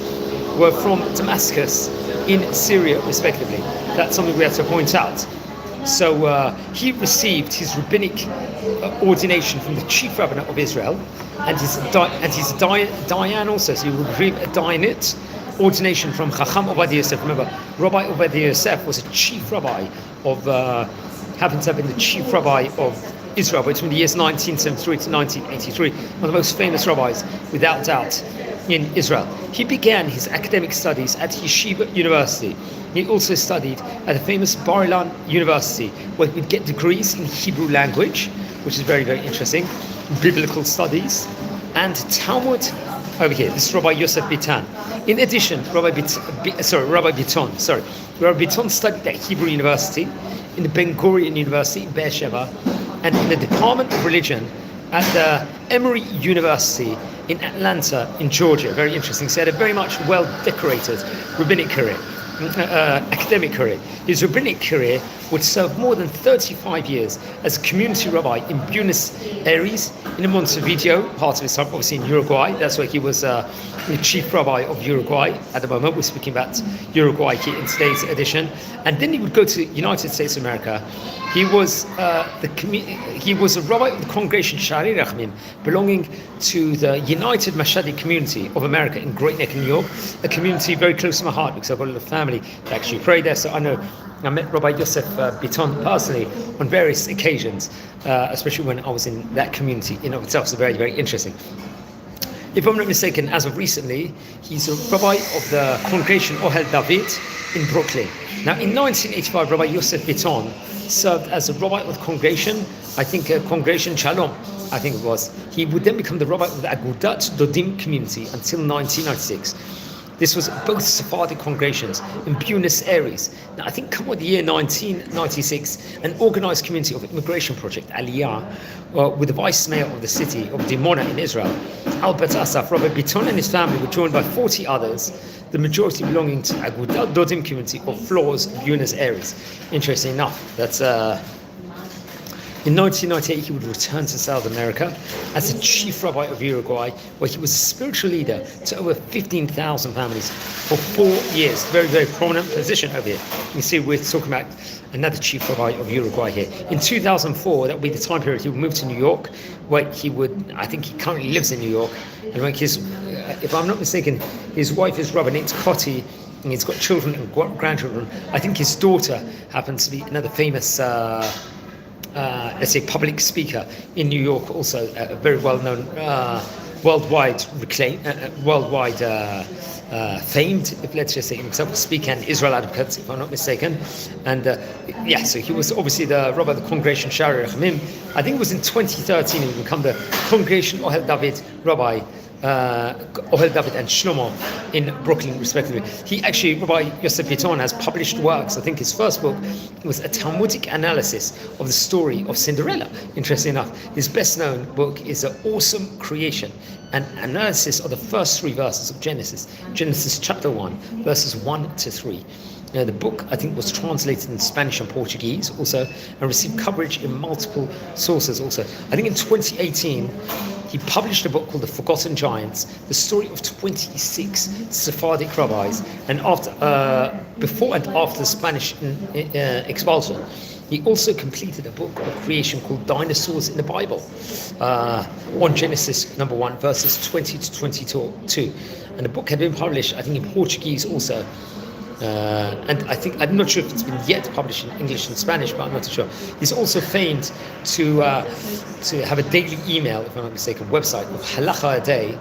were from Damascus in Syria, respectively. That's something we have to point out. So he received his rabbinic ordination from the chief rabbinate of Israel, and his Dayan also. So he would receive a Dayanite ordination from Chacham Ovadia Yosef. Remember, Rabbi Ovadia Yosef was a chief rabbi of, happened to have been the chief rabbi of Israel between the years 1973 to 1983, one of the most famous rabbis, without doubt, in Israel. He began his academic studies at Yeshiva University. He also studied at the famous Bar Ilan University, where he would get degrees in Hebrew language, which is very, very interesting, biblical studies, and Talmud. Over here, this is Rabbi Yosef Bitan. In addition, Rabbi Biton studied at Hebrew University, in the Ben Gurion University in Beersheba, and in the Department of Religion at the Emory University in Atlanta, in Georgia. Very interesting. So he had a very much well-decorated rabbinic career, academic career. His rabbinic career would serve more than 35 years as a community rabbi in Buenos Aires, in Montevideo, part of his time, obviously in Uruguay. That's where he was the chief rabbi of Uruguay at the moment. We're speaking about Uruguay here in today's edition. And then he would go to the United States of America. He was a rabbi of the congregation Shari Rachmim, belonging to the United Mashadi community of America in Great Neck, New York, a community very close to my heart because I've got a little family that actually pray there. So I met Rabbi Yosef Biton personally on various occasions, especially when I was in that community in of itself. So very, very interesting. If I'm not mistaken, as of recently, he's a rabbi of the congregation Ohel David in Brooklyn. Now, in 1985, Rabbi Yosef Biton served as a rabbi of the congregation, I think congregation Shalom, I think it was. He would then become the rabbi of the Agudat Dodim community until 1996. This was both Sephardic congregations in Buenos Aires. Now, I think come the year 1996, an organized community of immigration project, Aliyah, with the vice mayor of the city of Dimona in Israel, Albert Asaf, Robert Biton and his family were joined by 40 others, the majority belonging to Agudat Dodim community of Flores, Buenos Aires. Interesting enough, that's in 1998, he would return to South America as the chief rabbi of Uruguay, where he was a spiritual leader to over 15,000 families for 4 years. Very, very prominent position over here. You can see we're talking about another chief rabbi of Uruguay here. In 2004, that would be the time period he would move to New York, where I think he currently lives in New York. And when if I'm not mistaken, his wife is Rabbanit Kotti, and he's got children and grandchildren. I think his daughter happens to be another famous let's say public speaker in New York, also very well known, worldwide famed, if let's just say himself, speaker and Israel advocate, if I'm not mistaken. And so he was obviously the rabbi of the congregation Shari Rechamim. I think it was in 2013 he would become the congregation Ohel David rabbi. Ohel David and Shlomo in Brooklyn, respectively. Rabbi Yosef Biton has published works. I think his first book was a Talmudic analysis of the story of Cinderella. Interesting enough, his best-known book is An Awesome Creation, an analysis of the first 3 verses of Genesis chapter 1, verses 1 to 3. The book, I think, was translated in Spanish and Portuguese also, and received coverage in multiple sources also. I think in 2018, he published a book called The Forgotten Giants, the story of 26 Sephardic rabbis, and before and after the Spanish expulsion. He also completed a book of creation called Dinosaurs in the Bible, on Genesis 1, verses 20 to 22. And the book had been published, I think, in Portuguese also. And I'm not sure if it's been yet published in English and Spanish, but I'm not too sure. He's also famed to have a daily email, if I'm not mistaken, website of Halacha a day,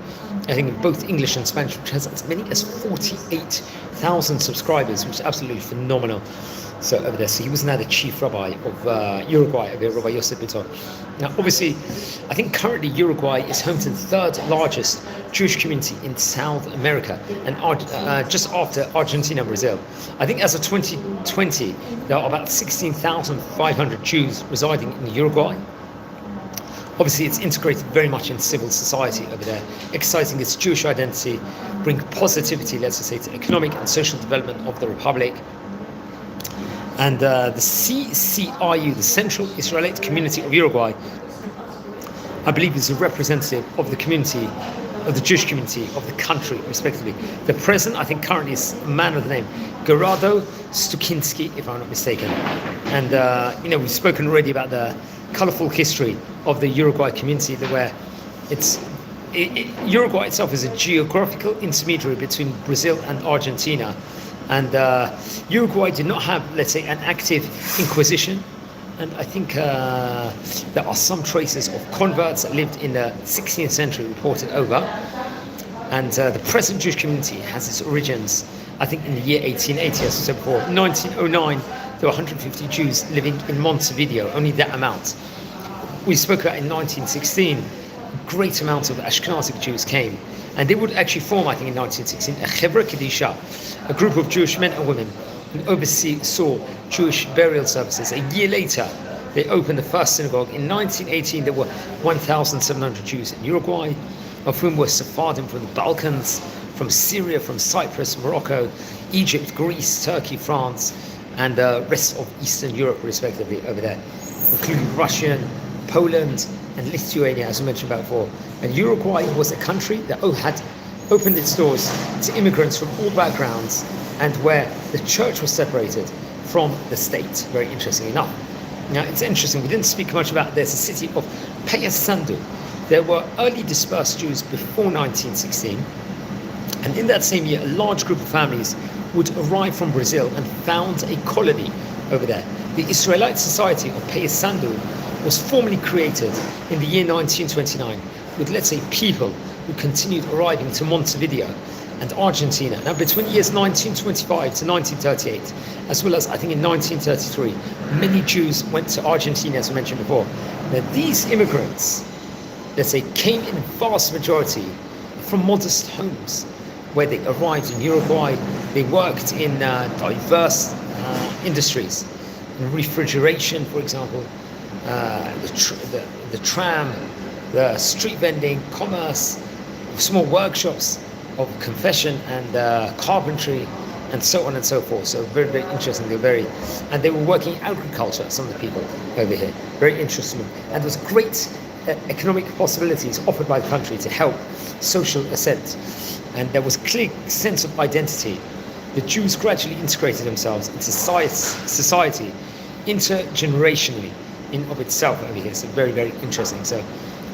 I think in both English and Spanish, which has as many as 48,000 subscribers, which is absolutely phenomenal. So over there, so he was now the chief rabbi of Uruguay, Rabbi Yosef Biton. Now, obviously, I think currently Uruguay is home to the 3rd largest Jewish community in South America, and just after Argentina and Brazil. I think as of 2020, there are about 16,500 Jews residing in Uruguay. Obviously, it's integrated very much in civil society over there, exercising its Jewish identity, bring positivity, let's just say, to economic and social development of the Republic. And the CCRU, the Central Israelite Community of Uruguay, I believe is a representative of the community, of the Jewish community, of the country, respectively. The president, I think, currently is a man of the name Gerardo Stukinski, if I'm not mistaken. And, we've spoken already about the colourful history of the Uruguay community, where Uruguay itself is a geographical intermediary between Brazil and Argentina. And Uruguay did not have, let's say, an active inquisition. And I think there are some traces of converts that lived in the 16th century reported over. And the present Jewish community has its origins, I think, in the year 1880, as I said before. 1909, there were 150 Jews living in Montevideo, only that amount. We spoke about in 1916, a great amount of Ashkenazic Jews came. And they would actually form, I think, in 1916, a Chevra Kedisha, a group of Jewish men and women who oversaw Jewish burial services. A year later, they opened the first synagogue. In 1918, there were 1,700 Jews in Uruguay, of whom were Sephardim from the Balkans, from Syria, from Cyprus, Morocco, Egypt, Greece, Turkey, France, and the rest of Eastern Europe, respectively, over there, including Russia, Poland, and Lithuania, as I mentioned about before. And Uruguay was a country that had opened its doors to immigrants from all backgrounds, and where the church was separated from the state, very interesting enough. Now, it's interesting, we didn't speak much about this, the city of Payasandu. There were early dispersed Jews before 1916, and in that same year, a large group of families would arrive from Brazil and found a colony over there. The Israelite Society of Payasandu was formally created in the year 1929, with, let's say, people who continued arriving to Montevideo and Argentina. Now, between years 1925 to 1938, as well as, I think, in 1933, many Jews went to Argentina, as I mentioned before. Now, these immigrants, let's say, came in vast majority from modest homes. where they arrived in Uruguay. They worked in diverse industries, in refrigeration, for example, the tram, the street vending, commerce, small workshops of confession and carpentry, and so on and so forth. So very, very interesting. And they were working in agriculture, some of the people over here. Very interesting. And there was great economic possibilities offered by the country to help social ascent. And there was a clear sense of identity. The Jews gradually integrated themselves into society intergenerationally in of itself over here. So very, very interesting. So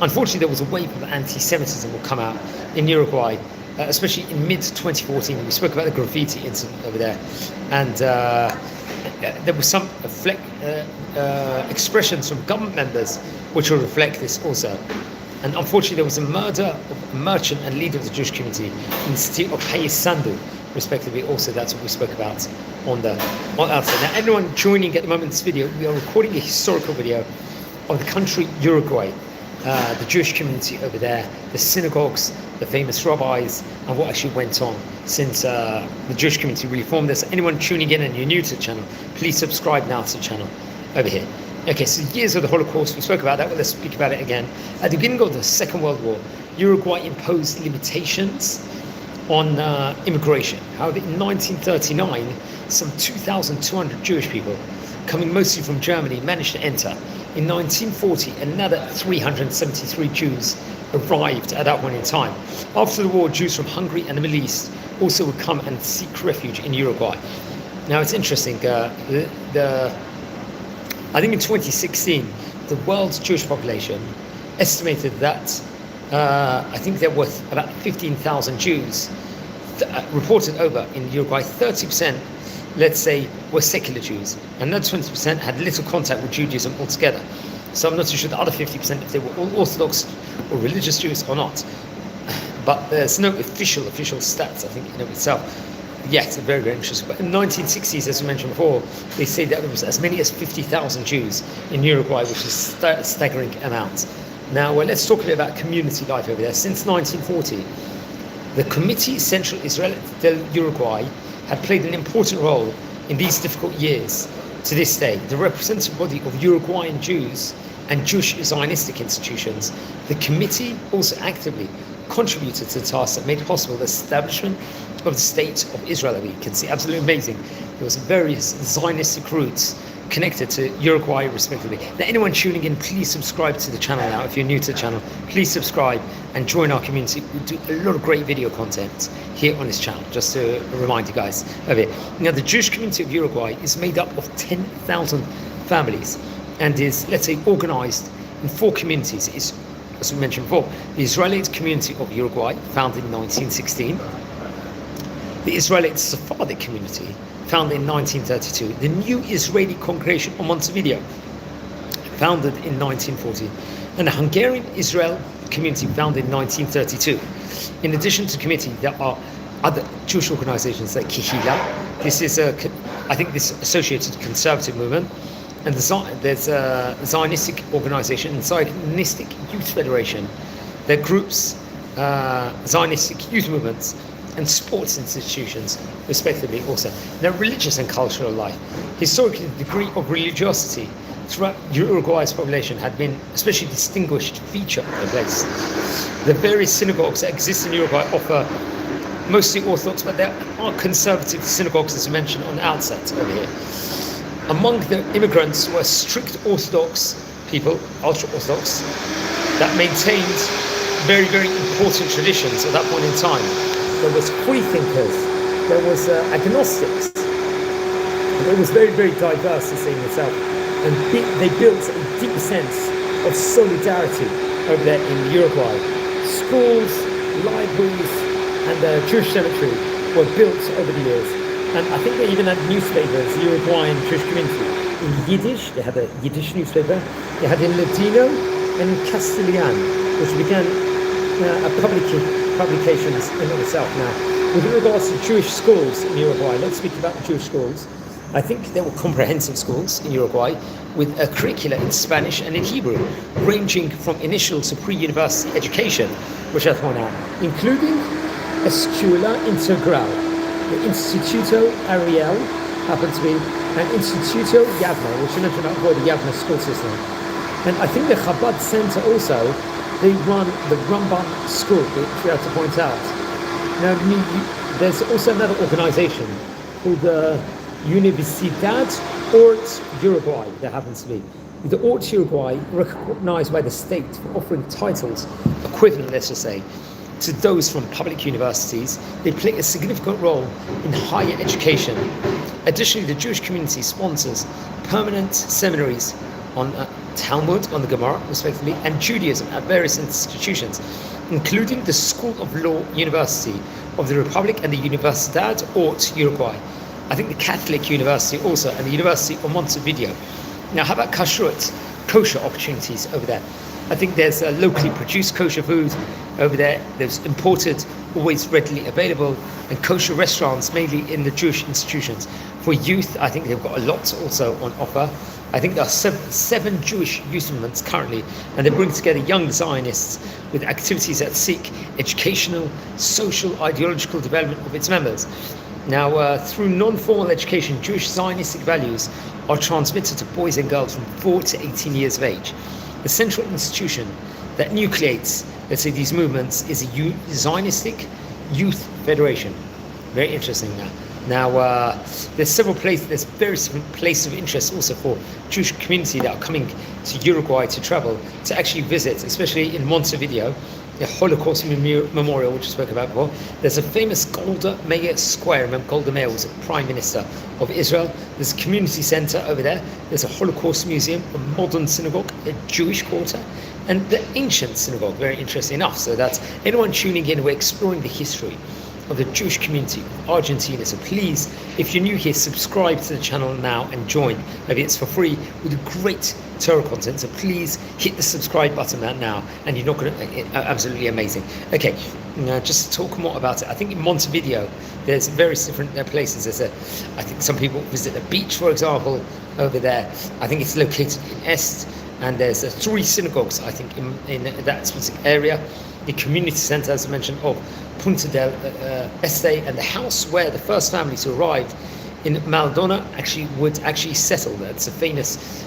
unfortunately, there was a wave of anti-Semitism will come out in Uruguay, especially in mid-2014. We spoke about the graffiti incident over there. And there was some expressions from government members which will reflect this also. And unfortunately, there was a murder of a merchant and leader of the Jewish community in the city of Paysandú, respectively. Also, that's what we spoke about on outside. Now, anyone joining at the moment in this video, we are recording a historical video of the country Uruguay, the Jewish community over there, the synagogues, the famous rabbis, and what actually went on since the Jewish community really formed this. Anyone tuning in and you're new to the channel, please subscribe now to the channel over here. Okay, so years of the Holocaust, we spoke about that, but let's speak about it again. At the beginning of the Second World War, Uruguay imposed limitations on immigration. However, in 1939, some 2,200 Jewish people, coming mostly from Germany, managed to enter. In 1940, another 373 Jews arrived at that point in time. After the war, Jews from Hungary and the Middle East also would come and seek refuge in Uruguay. Now, it's interesting, I think in 2016, the world's Jewish population estimated that I think there were about 15,000 Jews reported over in Uruguay. 30%, let's say, were secular Jews, and another 20% had little contact with Judaism altogether. So I'm not too sure the other 50% if they were all Orthodox or religious Jews or not. But there's no official stats, I think, in of itself. Yes, very, very interesting. But in the 1960s, as we mentioned before, they say that there was as many as 50,000 Jews in Uruguay, which is a staggering amount. Now, let's talk a bit about community life over there. Since 1940, the Committee Central Israel del Uruguay had played an important role in these difficult years to this day. The representative body of Uruguayan Jews and Jewish Zionistic institutions, the committee also actively contributed to the tasks that made possible the establishment of the State of Israel. We can see absolutely amazing. There was various Zionistic roots connected to Uruguay, respectively. Now, anyone tuning in, please subscribe to the channel now. If you're new to the channel, please subscribe and join our community. We do a lot of great video content here on this channel, just to remind you guys of it. Now, the Jewish community of Uruguay is made up of 10,000 families and is, let's say, organized in 4 communities. It's, as we mentioned before, the Israelite community of Uruguay, founded in 1916, the Israelite Sephardic community, founded in 1932, the New Israeli Congregation of Montevideo, founded in 1940, and the Hungarian Israel community, founded in 1932. In addition to the committee, there are other Jewish organizations like Kahila. This is, I think, this associated conservative movement, and there's a Zionistic organization and Zionistic Youth Federation. There are groups, Zionistic youth movements, and sports institutions, respectively, also. Now, religious and cultural life. Historically, the degree of religiosity throughout Uruguay's population had been especially distinguished feature of the place. The various synagogues that exist in Uruguay offer mostly Orthodox, but there are conservative synagogues, as mentioned on the outset over here. Among the immigrants were strict Orthodox people, ultra-Orthodox, that maintained very, very important traditions at that point in time. There was free thinkers, there was agnostics, and it was very, very diverse, the scene itself. And they built a deep sense of solidarity over there in Uruguay. Schools, libraries, and the Jewish cemetery were built over the years. And I think they even had newspapers, the Uruguayan Jewish community. In Yiddish, they had a Yiddish newspaper. They had in Ladino and in Castilian, which began publications in itself. Now, with regards to Jewish schools in Uruguay, let's speak about the Jewish schools. I think there were comprehensive schools in Uruguay with a curricula in Spanish and in Hebrew, ranging from initial to pre-university education, which I point out, including Escuela Integral, the Instituto Ariel happened to be an Instituto Yavna, which you mentioned about the Yavna school system. And I think the Chabad Center also, they run the Rambam school, which we have to point out. Now, there's also another organization called the Universidad Ort Uruguay, there happens to be. The Ort Uruguay, recognized by the state for offering titles equivalent, let's just say, to those from public universities. They play a significant role in higher education. Additionally, the Jewish community sponsors permanent seminaries on Talmud, on the Gemara, respectively, and Judaism at various institutions, including the School of Law University of the Republic and the Universidad Ort Uruguay. I think the Catholic University also, and the University of Montevideo. Now, how about kashrut, kosher opportunities over there? I think there's locally produced kosher food over there. There's imported, always readily available, and kosher restaurants, mainly in the Jewish institutions. For youth, I think they've got a lot also on offer. I think there are seven Jewish youth movements currently, and they bring together young Zionists with activities that seek educational, social, ideological development of its members. Now, through non-formal education, Jewish Zionistic values are transmitted to boys and girls from 4 to 18 years of age. The central institution that nucleates, let's say, these movements is a Zionistic Youth Federation. Very interesting now. Now, there's several places, there's various different places of interest also for Jewish community that are coming to Uruguay to travel, to actually visit, especially in Montevideo, the Holocaust Memorial, which I spoke about before. There's a famous Golda Meir Square. Remember, Golda Meir was a prime minister of Israel. There's a community center over there. There's a Holocaust museum, a modern synagogue, a Jewish quarter, and the ancient synagogue. Very interesting enough. So that's anyone tuning in, we're exploring the history of the Jewish community of Argentina. So please, if you're new here, subscribe to the channel now and join. Maybe it's for free with great Torah content. So please hit the subscribe button now, and you're not going to, absolutely amazing. Okay, now just to talk more about it. I think in Montevideo, there's various different places. I think some people visit the beach, for example, over there. I think it's located in Est, and there's 3 synagogues, I think, in that specific area. The community center, as I mentioned, of Punta del Este, and the house where the first families who arrived in Maldonado would settle there. It's a famous,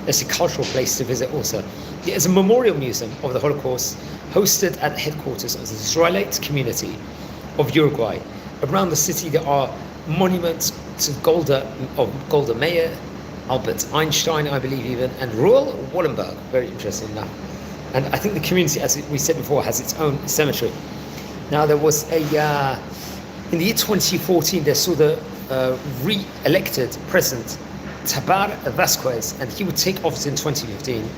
it's a cultural place to visit also. There's a memorial museum of the Holocaust hosted at the headquarters of the Israelite community of Uruguay. Around the city there are monuments to Golda Meir, Albert Einstein, I believe even, and Royal Wallenberg. Very interesting enough. And I think the community, as we said before, has its own cemetery. Now, there was in the year 2014, they saw the re-elected president, Tabar Vasquez, and he would take office in 2015.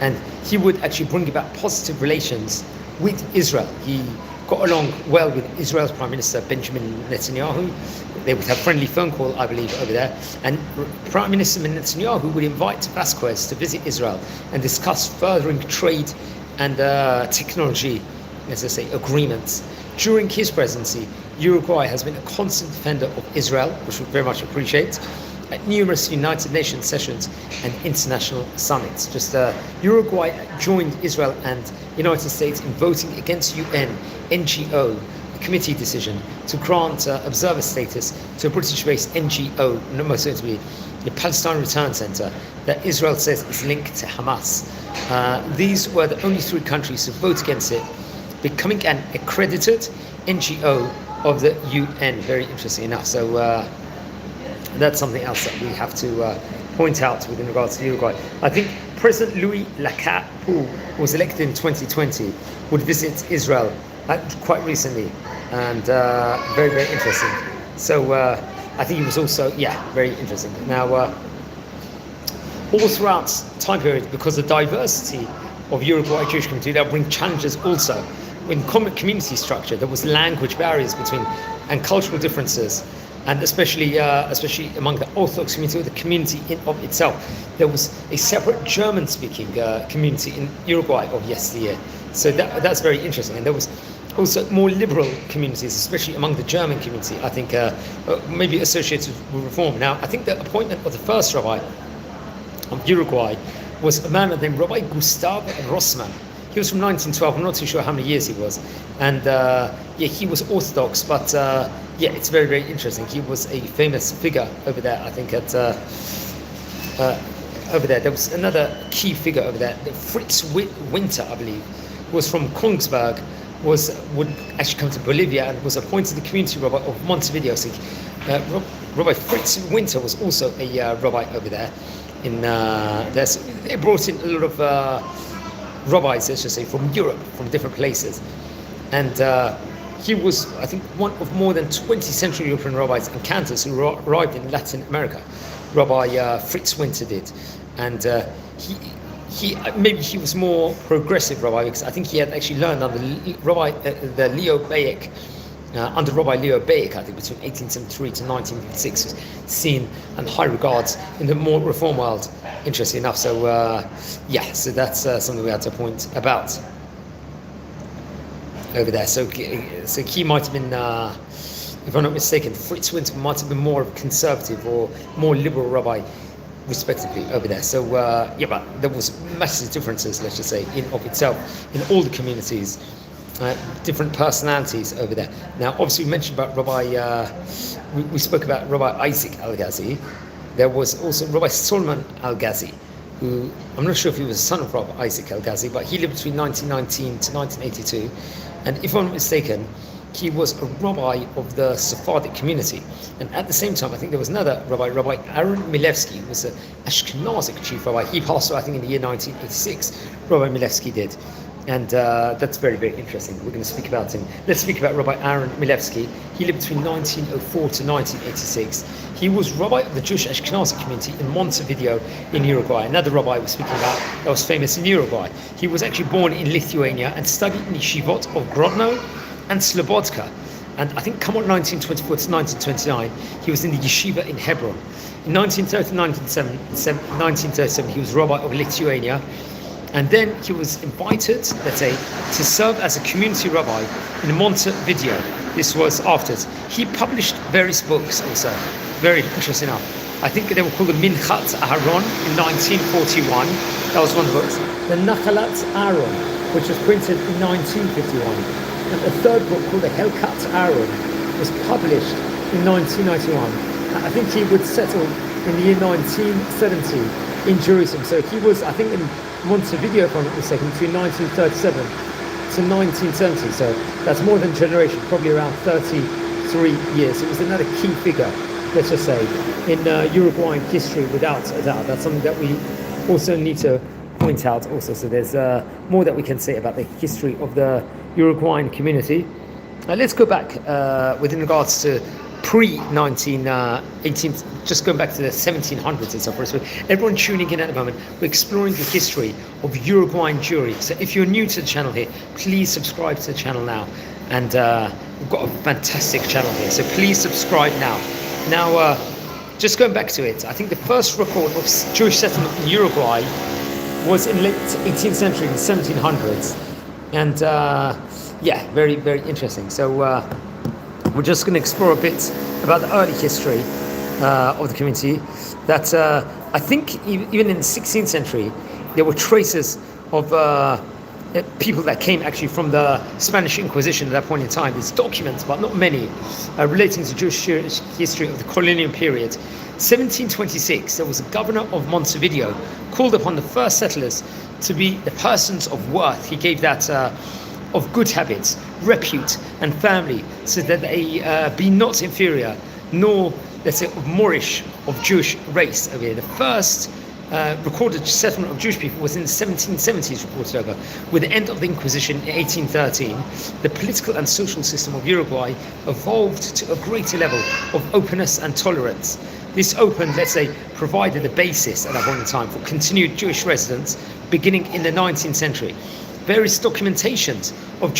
And he would actually bring about positive relations with Israel. He got along well with Israel's Prime Minister, Benjamin Netanyahu. They would have friendly phone call, I believe, over there. And Prime Minister Netanyahu would invite Vasquez to visit Israel and discuss furthering trade and technology, as I say, agreements. During his presidency, Uruguay has been a constant defender of Israel, which we very much appreciate, at numerous United Nations sessions and international summits. Uruguay joined Israel and United States in voting against UN NGO committee decision to grant observer status to a British-based NGO, most notably the Palestine Return Center, that Israel says is linked to Hamas. These were the only 3 countries to vote against it, becoming an accredited NGO of the UN. Very interesting enough. So that's something else that we have to point out with regards to Uruguay. I think President Louis Lacalle, who was elected in 2020, would visit Israel quite recently, and very, very interesting. So I think he was also, very interesting. Now, all throughout time period, because the diversity of Uruguay Jewish community, they'll bring challenges also. In common community structure, there was language barriers between and cultural differences, and especially among the Orthodox community or the community in of itself. There was a separate German-speaking community in Uruguay of yesteryear. So that's very interesting. And there was also more liberal communities, especially among the German community, I think, maybe associated with reform. Now, I think the appointment of the first rabbi of Uruguay was a man named Rabbi Gustav Rossmann. He He was from 1912. I'm not too sure how many years he was, and he was Orthodox. But it's very, very interesting. He was a famous figure over there. I think at over there was another key figure over there. Fritz Winter, I believe, was from Kongsberg. Would actually come to Bolivia and was appointed the community rabbi of Montevideo. So, Rabbi Fritz Winter was also a rabbi over there. They brought in a lot of rabbis, let's just say, from Europe, from different places, and he was, I think, one of more than 20 Central European rabbis and cantors who arrived in Latin America. Rabbi Fritz Winter did, and maybe he was more progressive rabbi, because I think he had actually learned under the Leo Baek, under Rabbi Leo Baek, I think between 1873 to 1956, was seen and high regards in the more reform world, interesting enough. So so that's something we had to point about over there. So he might have been, if I'm not mistaken, Fritz Winter might have been more conservative or more liberal rabbi, respectively, over there. So but there was massive differences, let's just say, in of itself, in all the communities, different personalities over there. Now, obviously, we mentioned about we spoke about Rabbi Isaac Al-Ghazi. There was also Rabbi Solomon Al-Ghazi, who, I'm not sure if he was a son of Rabbi Isaac Al-Ghazi, but he lived between 1919 to 1982, and if I'm not mistaken, he was a rabbi of the Sephardic community. And at the same time, I think there was another rabbi, Rabbi Aaron Milevsky, who was an Ashkenazic chief rabbi. He passed away, I think, in the year 1986. Rabbi Milevsky did. And that's very, very interesting. We're going to speak about him. Let's speak about Rabbi Aaron Milevsky. He lived between 1904 to 1986. He was rabbi of the Jewish Ashkenazi community in Montevideo in Uruguay. Another rabbi we're speaking about that was famous in Uruguay. He was actually born in Lithuania and studied in the yeshivot of Grodno and Slobodka. And I think, come on, 1924 to 1929, he was in the yeshiva in Hebron. In 1937, he was rabbi of Lithuania. And then he was invited, let's say, to serve as a community rabbi in Montevideo. This was afterwards. He published various books also, very interesting enough. I think they were called the Minchat Aharon in 1941. That was one of the books. The Nachalat Aaron, which was printed in 1951. And the third book, called the Helkat Aaron, was published in 1991. I think he would settle in the year 1970 in Jerusalem. So he was, I think, in Montevideo, if I'm not mistaken, between 1937 to 1970. So that's more than a generation, probably around 33 years. It was another key figure, let's just say, in Uruguayan history, without a doubt. That's something that we also need to point out also. So there's more that we can say about the history of the Uruguayan community. Let's go back within regards to pre-1918, just going back to the 1700s and so forth. So everyone tuning in at the moment, we're exploring the history of Uruguayan Jewry. So if you're new to the channel here, please subscribe to the channel now. And we've got a fantastic channel here, so please subscribe now. Now, just going back to it, I think the first record of Jewish settlement in Uruguay was in late 18th century, in the 1700s. And very, very interesting. So we're just going to explore a bit about the early history of the community. That I think even in the 16th century, there were traces of people that came actually from the Spanish Inquisition at that point in time. There's documents, but not many, relating to Jewish history of the colonial period. 1726, there was a governor of Montevideo called upon the first settlers to be the persons of worth. He gave that of good habits, repute, and family, so that they be not inferior, nor, let's say, of Moorish, of Jewish race over here. The first recorded settlement of Jewish people was in the 1770s, reported over. With the end of the Inquisition in 1813, the political and social system of Uruguay evolved to a greater level of openness and tolerance. This opened, let's say, provided the basis at that point in time for continued Jewish residents beginning in the 19th century. Various documentations of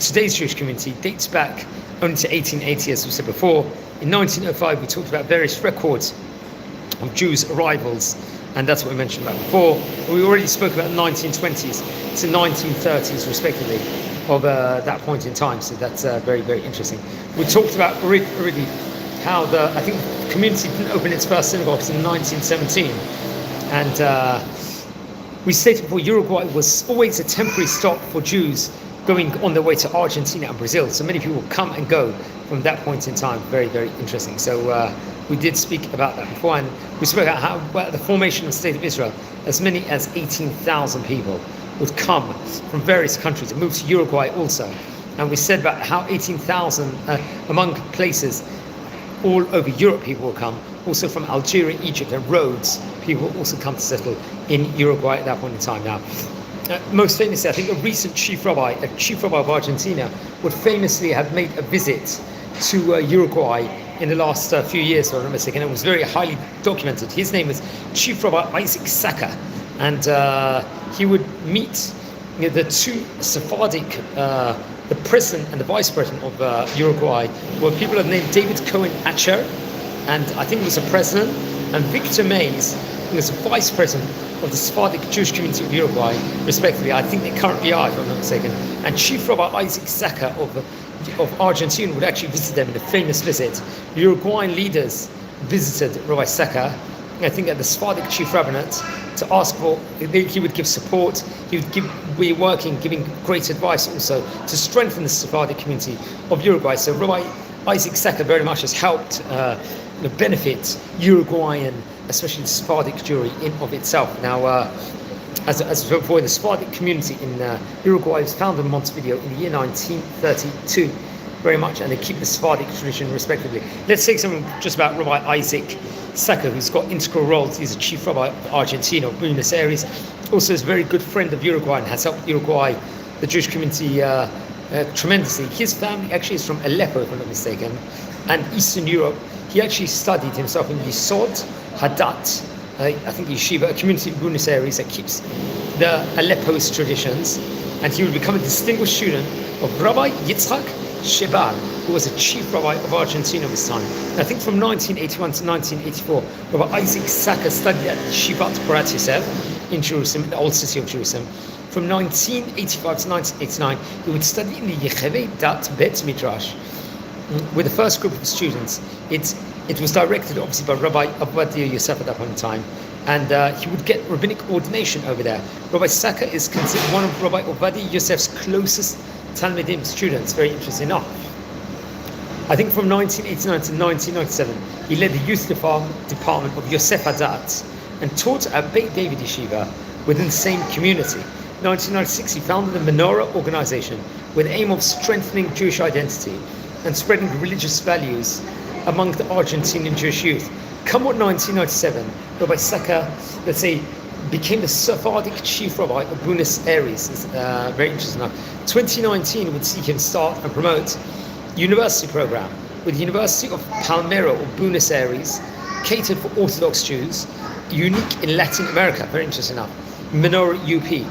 today's Jewish community dates back only to 1880, as we said before. In 1905, we talked about various records of Jews' arrivals, and that's what we mentioned about before. We already spoke about 1920s to 1930s, respectively, of that point in time. So that's very, very interesting. We talked about already how I think the community didn't open its first synagogues in 1917, and We stated before, Uruguay was always a temporary stop for Jews going on their way to Argentina and Brazil. So many people come and go from that point in time. Very, very interesting. So we did speak about that before, and we spoke about the formation of the State of Israel. As many as 18,000 people would come from various countries and move to Uruguay also. And we said about how 18,000 among places all over Europe people will come, also from Algeria, Egypt, and Rhodes. People will also come to settle in Uruguay at that point in time. Now, most famously, I think a recent chief rabbi of Argentina, would famously have made a visit to Uruguay in the last few years, if I'm not mistaken. It was very highly documented. His name was Chief Rabbi Isaac Saka, and he would meet the two Sephardic, the president and the vice president of Uruguay, were people named David Cohen Acher, and I think he was a president, and Victor Mays, who was vice president of the Sephardic Jewish community of Uruguay, respectively. I think they currently are, if I'm not mistaken. And Chief Rabbi Isaac Saka of Argentina would actually visit them in a famous visit. Uruguayan leaders visited Rabbi Saka, I think at the Sephardic Chief Rabbinate, to ask for, he would give support, he would be working, giving great advice also to strengthen the Sephardic community of Uruguay. So Rabbi Isaac Saka very much has helped benefit Uruguayan, especially the Sephardic Jewry in of itself. Now, as before, the Sephardic community in Uruguay was founded in Montevideo in the year 1932, very much, and they keep the Sephardic tradition respectively. Let's say something just about Rabbi Isaac Saka, who's got integral roles. He's a chief rabbi of Argentina, of Buenos Aires, also is a very good friend of Uruguay and has helped Uruguay, the Jewish community, tremendously. His family actually is from Aleppo, if I'm not mistaken, and Eastern Europe. He actually studied himself in Yisod Hadat, I think Yeshiva, a community in Buenos Aires that keeps the Aleppo's traditions, and he would become a distinguished student of Rabbi Yitzchak Shebal, who was a chief rabbi of Argentina at this time. And I think from 1981 to 1984, Rabbi Isaac Saka studied at Yeshivat Porat Yosef in Jerusalem, in the old city of Jerusalem. From 1985 to 1989, he would study in the Yechevei Dat Bet Midrash with the first group of students. It was directed obviously by Rabbi Ovadia Yosef at that point in time, and he would get rabbinic ordination over there. Rabbi Saka is considered one of Rabbi Ovadia Yosef's closest Talmidim students, very interesting enough. I think from 1989 to 1997, he led the youth department of Yosef Hadat and taught at Beit David Yeshiva within the same community. 1996, he founded the Menorah organization with the aim of strengthening Jewish identity and spreading religious values among the Argentinian Jewish youth. Come what 1997, Rabbi Saka, let's say, became the Sephardic chief rabbi of Buenos Aires. Very interesting enough. 2019 would see him start and promote university program with the University of Palmero of Buenos Aires, catered for Orthodox Jews, unique in Latin America. Very interesting enough. Menorah UP.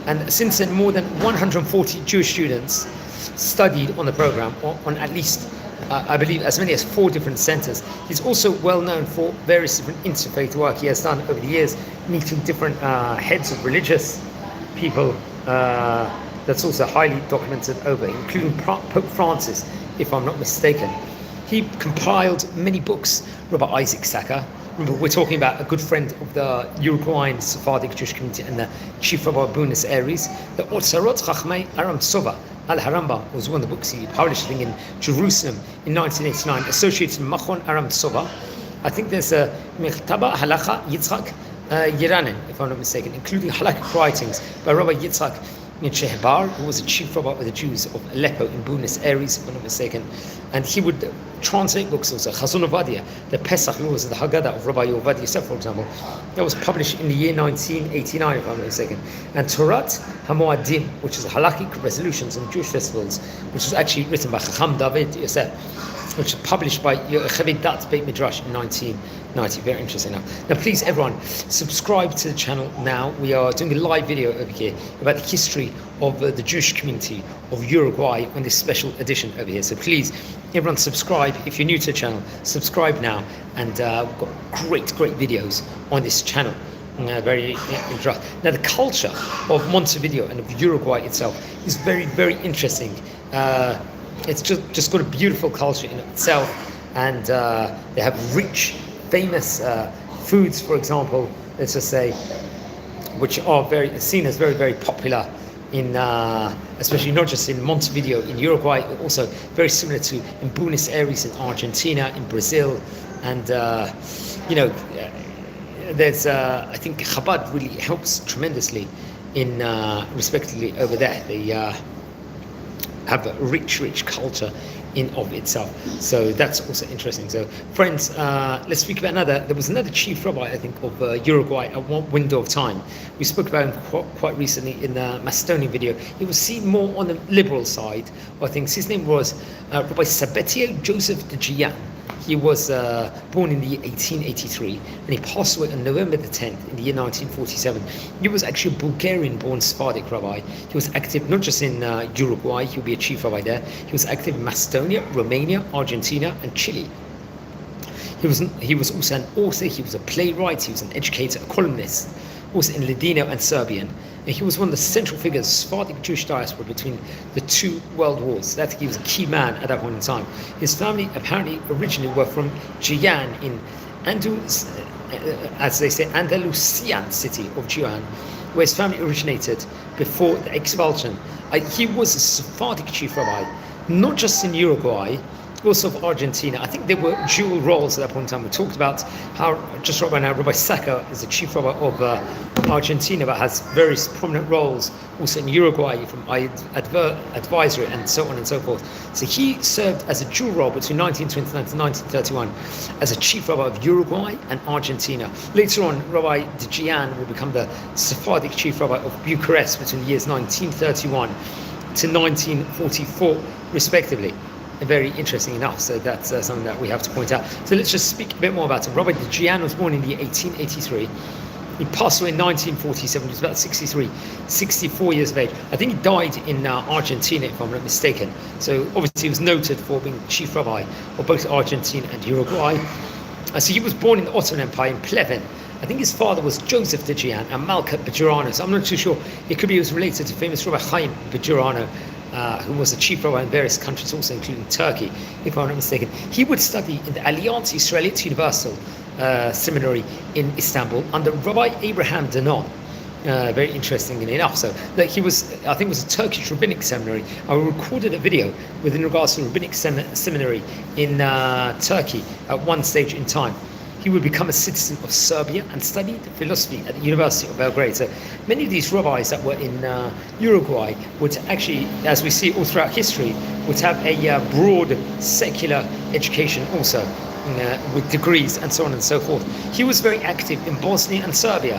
And since then, more than 140 Jewish students studied on the program, on at least, I believe, as many as 4 different centers. He's also well known for various different interfaith work he has done over the years, meeting different heads of religious people. That's also highly documented over, including Pope Francis, if I'm not mistaken. He compiled many books, Rabbi Isaac Saka. Remember, we're talking about a good friend of the Uruguayan Sephardic Jewish community and the chief rabbi of Buenos Aires. The Otzarot Chachmei Aram Tsova Al-Harambam was one of the books he published, I think, in Jerusalem in 1989, associated with Machon Aram Tsova. I think there's a Mechtaba Halacha Yitzchak Yeranen, if I'm not mistaken, including halakhic writings by Rabbi Yitzchak Shehbar, who was a chief rabbi of the Jews of Aleppo in Buenos Aires, if I'm not mistaken. And he would translate books also. Chazon Ovadia, the Pesach laws of the Haggadah of Rabbi Ovadia Yosef, for example, that was published in the year 1989, if I'm not mistaken. And Torat HaMoadim, which is halakhic resolutions on Jewish festivals, which was actually written by Chacham David Yosef, which was published by Yechevei Dat Beit Midrash in 1990. Very interesting. Now, please, everyone, subscribe to the channel now. We are doing a live video over here about the history of the Jewish community of Uruguay on this special edition over here. So please, everyone, subscribe. If you're new to the channel, subscribe now. And we've got great videos on this channel. Very interesting. Now, the culture of Montevideo and of Uruguay itself is very interesting. It's just got a beautiful culture in itself, and they have rich, famous foods. For example, let's just say which are seen as very, very popular in, especially not just in Montevideo in Uruguay, but also very similar to in Buenos Aires in Argentina, in Brazil, and there's I think Chabad really helps tremendously in respectively over there. They have a rich culture in of itself, so that's also interesting. So friends, let's speak about there was another chief rabbi, I think, of Uruguay at one window of time. We spoke about him quite recently in the Macedonian video. He was seen more on the liberal side of things. His name was Rabbi Sabetio Joseph de Gian. He was born in the year 1883, and he passed away on November the 10th in the year 1947. He was actually a Bulgarian-born Sephardic rabbi. He was active not just in Uruguay, he would be a chief rabbi there. He was active in Macedonia, Romania, Argentina, and Chile. He was also an author, he was a playwright, he was an educator, a columnist, also in Ladino and Serbian. And he was one of the central figures of Sephardic Jewish diaspora between the two world wars. That he was a key man at that point in time. His family apparently originally were from Jayan in as they say, Andalusian city of Jayan, where his family originated before the expulsion. He was a Sephardic chief rabbi, not just in Uruguay, also of Argentina. I think there were dual roles at that point in time. We talked about how, just right now, Rabbi Sacco is the chief rabbi of Argentina, but has various prominent roles also in Uruguay from advisory and so on and so forth. So he served as a dual role between 1929 to 1931 as a chief rabbi of Uruguay and Argentina. Later on, Rabbi de Gian will become the Sephardic chief rabbi of Bucharest between the years 1931 to 1944, respectively. Very interesting enough, so that's something that we have to point out. So let's just speak a bit more about him. Robert de Gian was born in the year 1883. He passed away in 1947. He was about 64 years of age. I think he died in Argentina, if I'm not mistaken. So obviously he was noted for being chief rabbi of both Argentina and Uruguay. So he was born in the Ottoman Empire in Pleven. I think his father was Joseph de Gian and Malka Bajorano. So I'm not too sure. It could be he was related to famous Rabbi Chaim Bajorano, who was a chief rabbi in various countries, also including Turkey, if I'm not mistaken. He would study in the Alliance Israelite Universal Seminary in Istanbul under Rabbi Abraham Danon. Very interesting enough. So he was, I think it was a Turkish rabbinic seminary. I recorded a video within regards to rabbinic seminary in Turkey at one stage in time. He would become a citizen of Serbia and studied philosophy at the University of Belgrade. So many of these rabbis that were in Uruguay would actually, as we see all throughout history, would have a broad secular education also, with degrees and so on and so forth. He was very active in Bosnia and Serbia.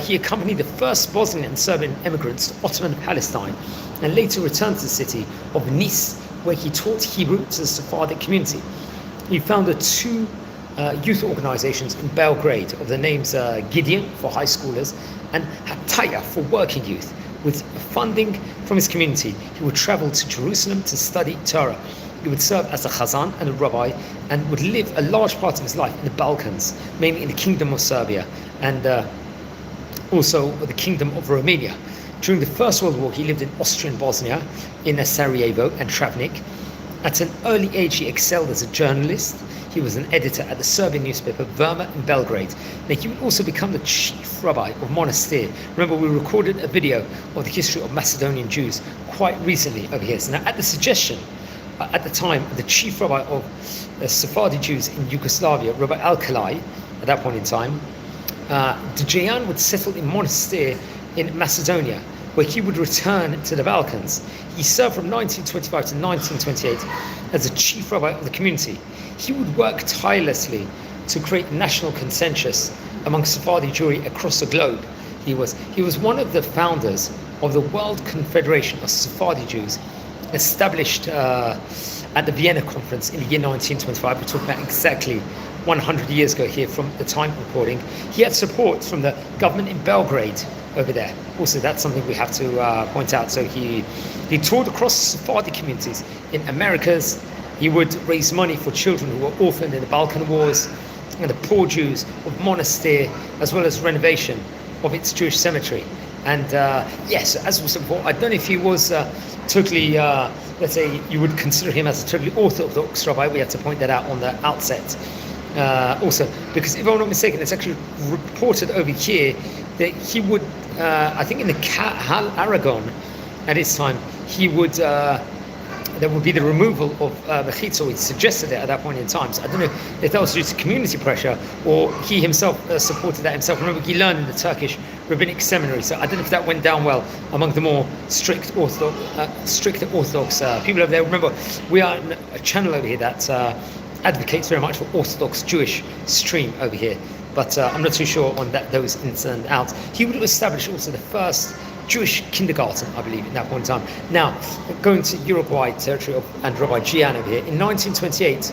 He accompanied the first Bosnian and Serbian immigrants to Ottoman Palestine and later returned to the city of Nice, where he taught Hebrew to the Sephardic community. He founded two youth organizations in Belgrade of the names Gideon for high schoolers and Hataya for working youth. With funding from his community, he would travel to Jerusalem to study Torah. He would serve as a chazan and a rabbi and would live a large part of his life in the Balkans, mainly in the Kingdom of Serbia and also the Kingdom of Romania. During the First World War, he lived in Austrian Bosnia, in Sarajevo and Travnik. At an early age, he excelled as a journalist. He was an editor at the Serbian newspaper Verma in Belgrade. Now, he would also become the chief rabbi of Monastir. Remember, we recorded a video of the history of Macedonian Jews quite recently over here. So now, at the suggestion, at the time, the chief rabbi of Sephardi Jews in Yugoslavia, Rabbi Alkalai, at that point in time, de Gian would settle in Monastir in Macedonia, where he would return to the Balkans. He served from 1925 to 1928 as a chief rabbi of the community. He would work tirelessly to create national consensus among Sephardi Jewry across the globe. He was one of the founders of the World Confederation of Sephardi Jews, established at the Vienna Conference in the year 1925. We're talking about exactly 100 years ago here from the time of recording. He had support from the government in Belgrade over there. Also, that's something we have to point out. So he toured across Sephardi communities in Americas. He would raise money for children who were orphaned in the Balkan Wars and the poor Jews of Monastir, as well as renovation of its Jewish cemetery. And yes, as we said before, I don't know if he was totally, let's say, you would consider him as a totally orthodox rabbi. We had to point that out on the outset. Also, because if I'm not mistaken, it's actually reported over here that he would I think in the Aragon, at his time, he would. There would be the removal of the chitza. He suggested it at that point in time. So I don't know if that was due to community pressure or he himself supported that himself. Remember, he learned in the Turkish rabbinic seminary. So I don't know if that went down well among the more stricter Orthodox people over there. Remember, we are a channel over here that advocates very much for Orthodox Jewish stream over here. But I'm not too sure on those ins and outs. He would establish also the first Jewish kindergarten, I believe, in that point in time. Now, going to Uruguay territory and Rabbi Gian over here, in 1928,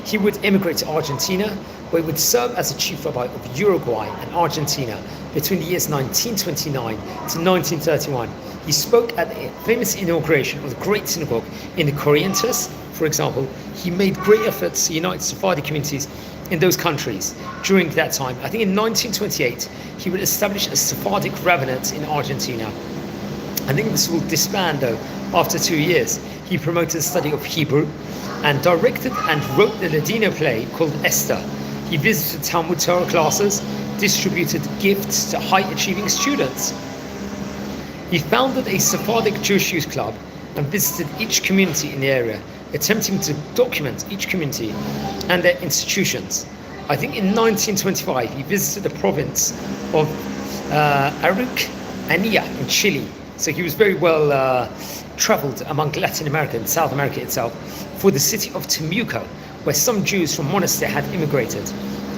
he would immigrate to Argentina, where he would serve as the chief rabbi of Uruguay and Argentina between the years 1929 to 1931. He spoke at the famous inauguration of the Great Synagogue in the Corrientes, for example. He made great efforts to unite Sephardi communities in those countries during that time. I think in 1928, he would establish a Sephardic rabbinate in Argentina. I think this will disband though after 2 years. He promoted the study of Hebrew and directed and wrote the Ladino play called Esther. He visited Talmud Torah classes, distributed gifts to high-achieving students. He founded a Sephardic Jewish youth club and visited each community in the area, attempting to document each community and their institutions. I think in 1925 he visited the province of Araucanía in Chile. So he was very well traveled among Latin America and South America itself for the city of Temuco, where some Jews from monastery had immigrated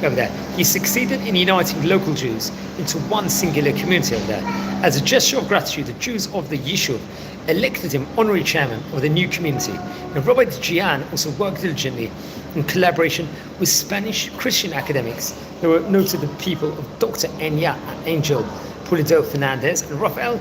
over there. He succeeded in uniting local Jews into one singular community over there. As a gesture of gratitude, the Jews of the Yishuv elected him honorary chairman of the new community. And Rabbi Gian also worked diligently in collaboration with Spanish Christian academics. There were noted the people of Dr. Angel Pulido Fernandez and Rafael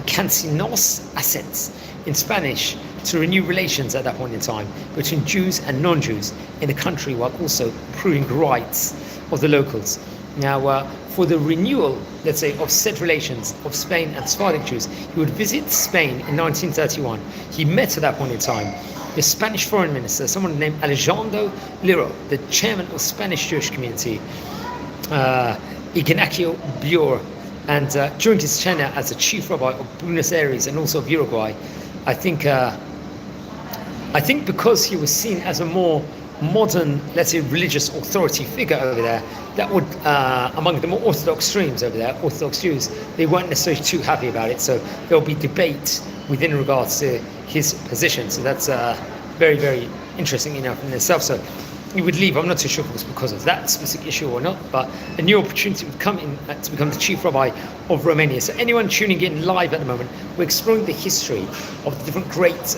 Cancinos Ascens in Spanish to renew relations at that point in time between Jews and non-Jews in the country, while also improving rights of the locals. Now, for the renewal, let's say, of said relations of Spain and Sephardic Jews, he would visit Spain in 1931. He met at that point in time the Spanish foreign minister, someone named Alejandro Liro, the chairman of Spanish Jewish community, Ignacio Bior, and during his tenure as the chief rabbi of Buenos Aires and also of Uruguay, I think because he was seen as a more modern, let's say, religious authority figure over there, that would, among the more Orthodox streams over there, Orthodox Jews, they weren't necessarily too happy about it. So there'll be debate within regards to his position. So that's very, very interesting enough in itself. So he would leave. I'm not too sure if it was because of that specific issue or not, but a new opportunity would come in to become the chief rabbi of Romania. So anyone tuning in live at the moment, we're exploring the history of the different great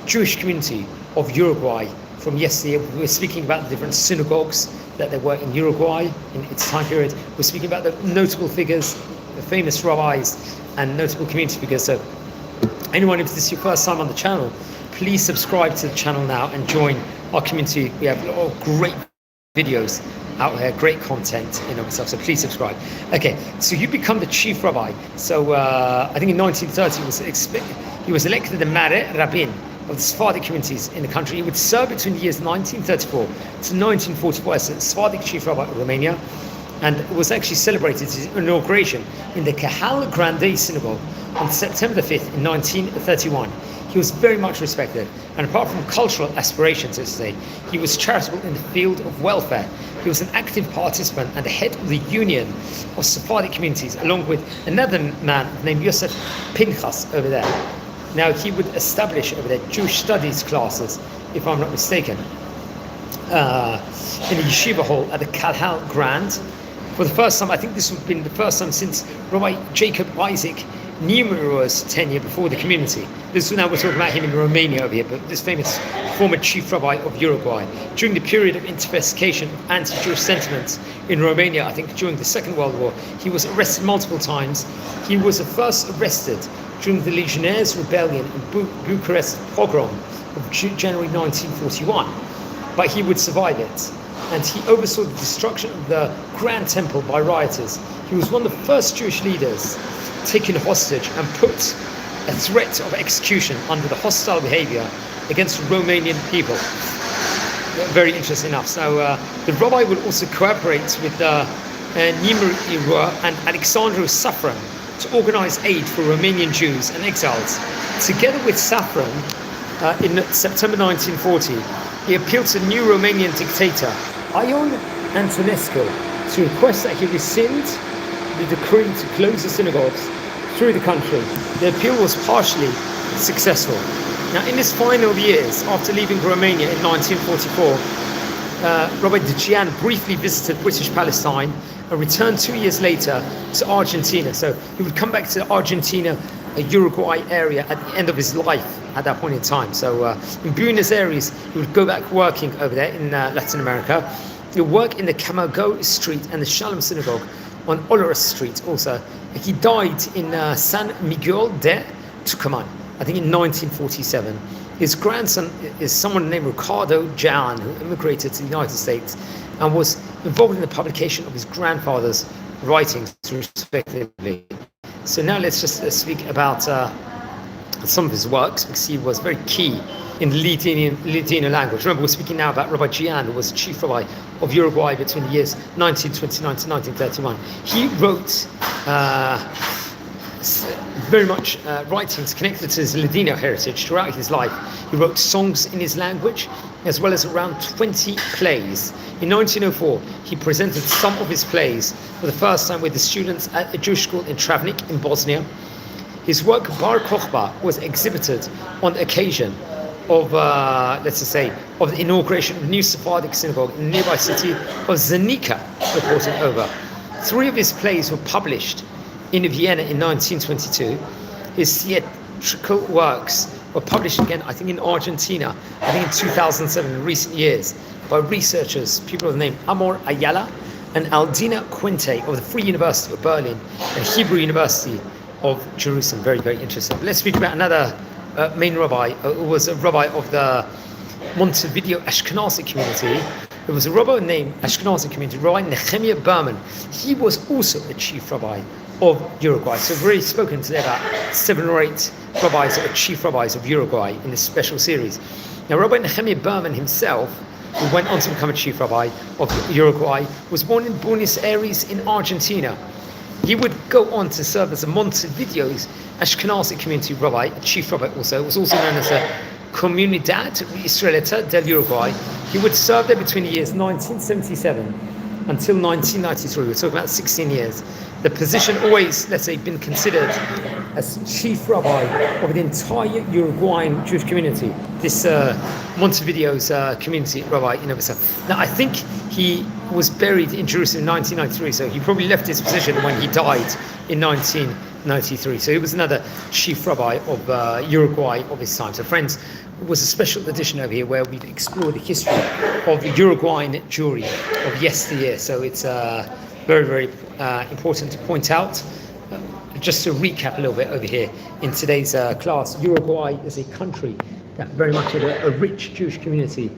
Jewish community of Uruguay from yesterday. We're speaking about the different synagogues that there were in Uruguay in its time period. We're speaking about the notable figures, the famous rabbis and notable community figures. So anyone, if this is your first time on the channel, please subscribe to the channel now and join our community. We have a lot of great videos out here, great content in of itself, so please subscribe. Okay, so you become the chief rabbi. So I think in 1930 he was elected the Mare Rabbin of the Sephardic communities in the country. He would serve between the years 1934 to 1944 as the Sephardic chief rabbi of Romania, and it was actually celebrated his inauguration in the Kahal Grande Synagogue on September the 5th in 1931. He was very much respected, and apart from cultural aspirations, so to say, he was charitable in the field of welfare. He was an active participant and the head of the Union of Sephardic Communities, along with another man named Yosef Pinchas over there. Now, he would establish over there Jewish studies classes, if I'm not mistaken, in the yeshiva hall at the Kahal Grand. For the first time, I think this would have been the first time since Rabbi Jacob Isaac Niemero's tenure before the community. Now we're talking about him in Romania over here, but this famous former chief rabbi of Uruguay. During the period of intensification of anti-Jewish sentiments in Romania, I think during the Second World War, he was arrested multiple times. He was first arrested during the Legionnaires' rebellion in Bucharest pogrom of January 1941, but he would survive it. And he oversaw the destruction of the Grand Temple by rioters. He was one of the first Jewish leaders taken hostage and put a threat of execution under the hostile behavior against Romanian people. Very interesting enough. So the rabbi would also cooperate with Nimrua and Alexandru Safran to organize aid for Romanian Jews and exiles. Together with Safran, in September 1940, he appealed to the new Romanian dictator, Ion Antonescu, to request that he rescind the decree to close the synagogues through the country. The appeal was partially successful. Now, in his final years, after leaving Romania in 1944, Rabbi Dajian briefly visited British Palestine and returned 2 years later to Argentina. So he would come back to the Argentina, Uruguay area at the end of his life at that point in time. So in Buenos Aires, he would go back working over there in Latin America. He would work in the Camagüey Street and the Shalom Synagogue on Olores Street also. He died in San Miguel de Tucumán, I think in 1947. His grandson is someone named Ricardo Jan, who immigrated to the United States and was involved in the publication of his grandfather's writings, respectively. So now let's just speak about some of his works, because he was very key in the Ladino language. Remember, we're speaking now about Rabbi Gian, who was chief rabbi of Uruguay between the years 1929 to 1931. He wrote very much writings connected to his Ladino heritage throughout his life. He wrote songs in his language, as well as around 20 plays. In 1904, he presented some of his plays for the first time with the students at a Jewish school in Travnik in Bosnia. His work, Bar Kochba, was exhibited on the occasion of, let's just say, of the inauguration of a new Sephardic synagogue in the nearby city of Zenica, reported over. 3 of his plays were published in Vienna in 1922. His theatrical works were published again, I think, in Argentina, I think in 2007, in recent years, by researchers, people of the name Amor Ayala and Aldina Quinte of the Free University of Berlin and Hebrew University of Jerusalem. Very, very interesting. Let's speak about another main rabbi, who was a rabbi of the Montevideo Ashkenazi community. There was a rabbi named Ashkenazi community, Rabbi Nehemiah Berman. He was also a chief rabbi of Uruguay. So we've already spoken today about 7 or 8 rabbis that are chief rabbis of Uruguay in this special series. Now, Rabbi Nehemiah Berman himself, who went on to become a chief rabbi of Uruguay, was born in Buenos Aires in Argentina. He would go on to serve as a Montevideo's Ashkenazi community rabbi, a chief rabbi also. It was also known as a Comunidad Israelita del Uruguay. He would serve there between the years 1977 until 1993. We're talking about 16 years. The position always, let's say, been considered as chief rabbi of the entire Uruguayan Jewish community. This Montevideo's community rabbi in of itself. Now, I think he was buried in Jerusalem in 1993, so he probably left his position when he died in 1993. So he was another chief rabbi of Uruguay of his time. So, friends, it was a special edition over here where we've explored the history of Uruguayan Jewry of yesteryear. So it's very, very important to point out. Just to recap a little bit over here in today's class, Uruguay is a country that very much had a rich Jewish community,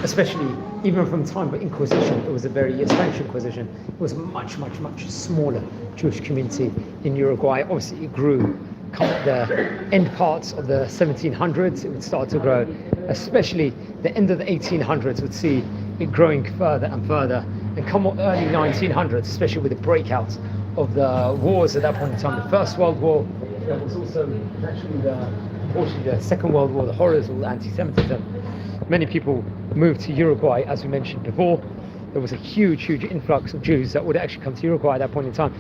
especially even from time of Inquisition. It was a very Spanish Inquisition. It was a much, much, much smaller Jewish community in Uruguay. Obviously, it grew. Come at the end parts of the 1700s, it would start to grow. Especially the end of the 1800s would see it growing further and further. And come early 1900s, especially with the breakout of the wars at that point in time, the First World War, there was also actually unfortunately the Second World War, the horrors of anti-Semitism. Many people moved to Uruguay, as we mentioned before. There was a huge, huge influx of Jews that would actually come to Uruguay at that point in time.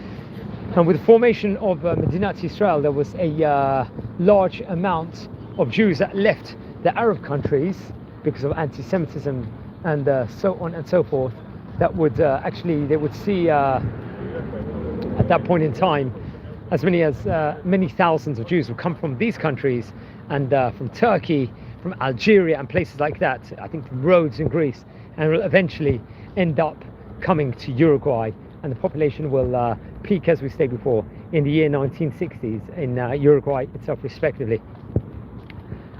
And with the formation of Medinat Israel, there was a large amount of Jews that left the Arab countries because of anti-Semitism and so on and so forth. That would they would see at that point in time as many thousands of Jews would come from these countries and from Turkey, from Algeria and places like that, I think from Rhodes in Greece, and will eventually end up coming to Uruguay. And the population will peak, as we stated before, in the year 1960s in Uruguay itself, respectively.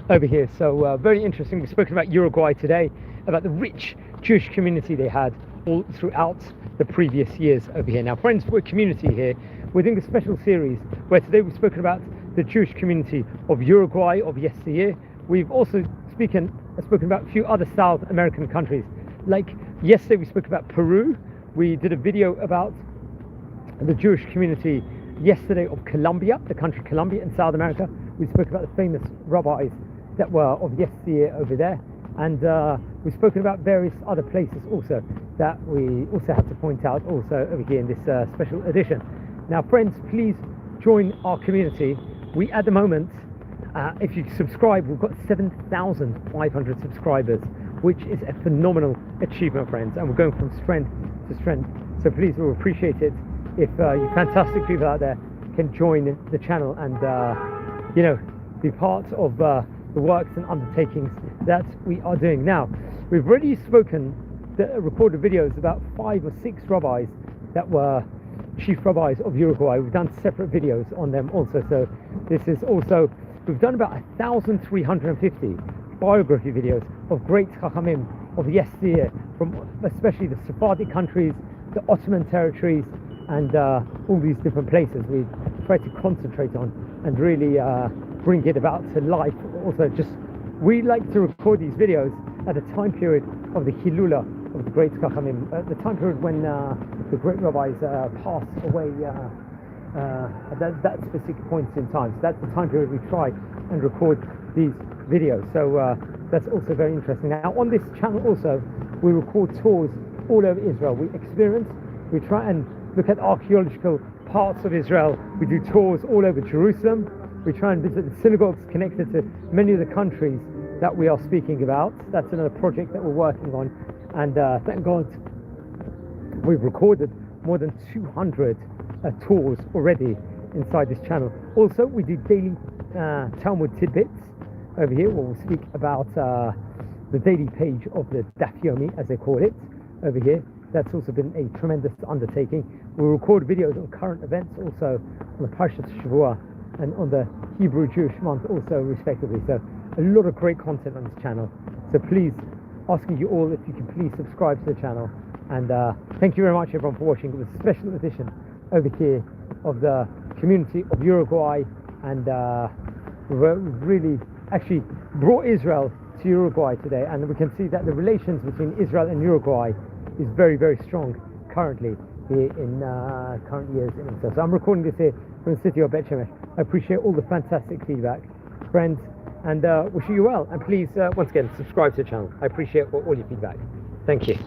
Over here, so very interesting. We've spoken about Uruguay today, about the rich Jewish community they had all throughout the previous years over here. Now, friends, we're a community here. We're doing a special series where today we've spoken about the Jewish community of Uruguay of yesteryear. We've also spoken about a few other South American countries. Like yesterday, we spoke about Peru. We did a video about the Jewish community yesterday of Colombia, the country Colombia in South America. We spoke about the famous rabbis that were of yesteryear over there, and we've spoken about various other places also that we also have to point out also over here in this special edition. Now friends, please join our community. We at the moment, if you subscribe, we've got 7,500 subscribers, which is a phenomenal achievement, friends, and we're going from strength to strength. So please, we'll appreciate it if you fantastic people out there can join the channel and you know, be part of the works and undertakings that we are doing. Now, we've already recorded videos about 5 or 6 rabbis that were chief rabbis of Uruguay. We've done separate videos on them also. So this is also, we've done about 1,350 biography videos of great Chachamim of yesteryear, from especially the Sephardic countries, the Ottoman territories, and all these different places we try to concentrate on and really bring it about to life. Also, just we like to record these videos at a time period of the Hilula of the great Chachamim, at the time period when the great rabbis passed away at that specific point in time. So that's the time period we try and record these videos. So that's also very interesting. Now on this channel also, we record tours all over Israel. We experience, we try and look at archaeological parts of Israel. We do tours all over Jerusalem. We try and visit the synagogues connected to many of the countries that we are speaking about. That's another project that we're working on, and thank God we've recorded more than 200 tours already inside this channel. Also, we do daily Talmud tidbits over here, where we'll speak about the daily page of the Daf Yomi, as they call it, over here. That's also been a tremendous undertaking. We'll record videos on current events, also on the Parshat Shavua and on the Hebrew Jewish month also, respectively. So a lot of great content on this channel. So please, asking you all if you can please subscribe to the channel. And thank you very much everyone for watching. It was a special edition over here of the community of Uruguay, and we've really actually brought Israel to Uruguay today, and we can see that the relations between Israel and Uruguay is very, very strong currently here in current years in Israel. So I'm recording this here from the city of Bet Shemesh. I appreciate all the fantastic feedback, friends, and wishing you well. And please, once again, subscribe to the channel. I appreciate all your feedback. Thank you.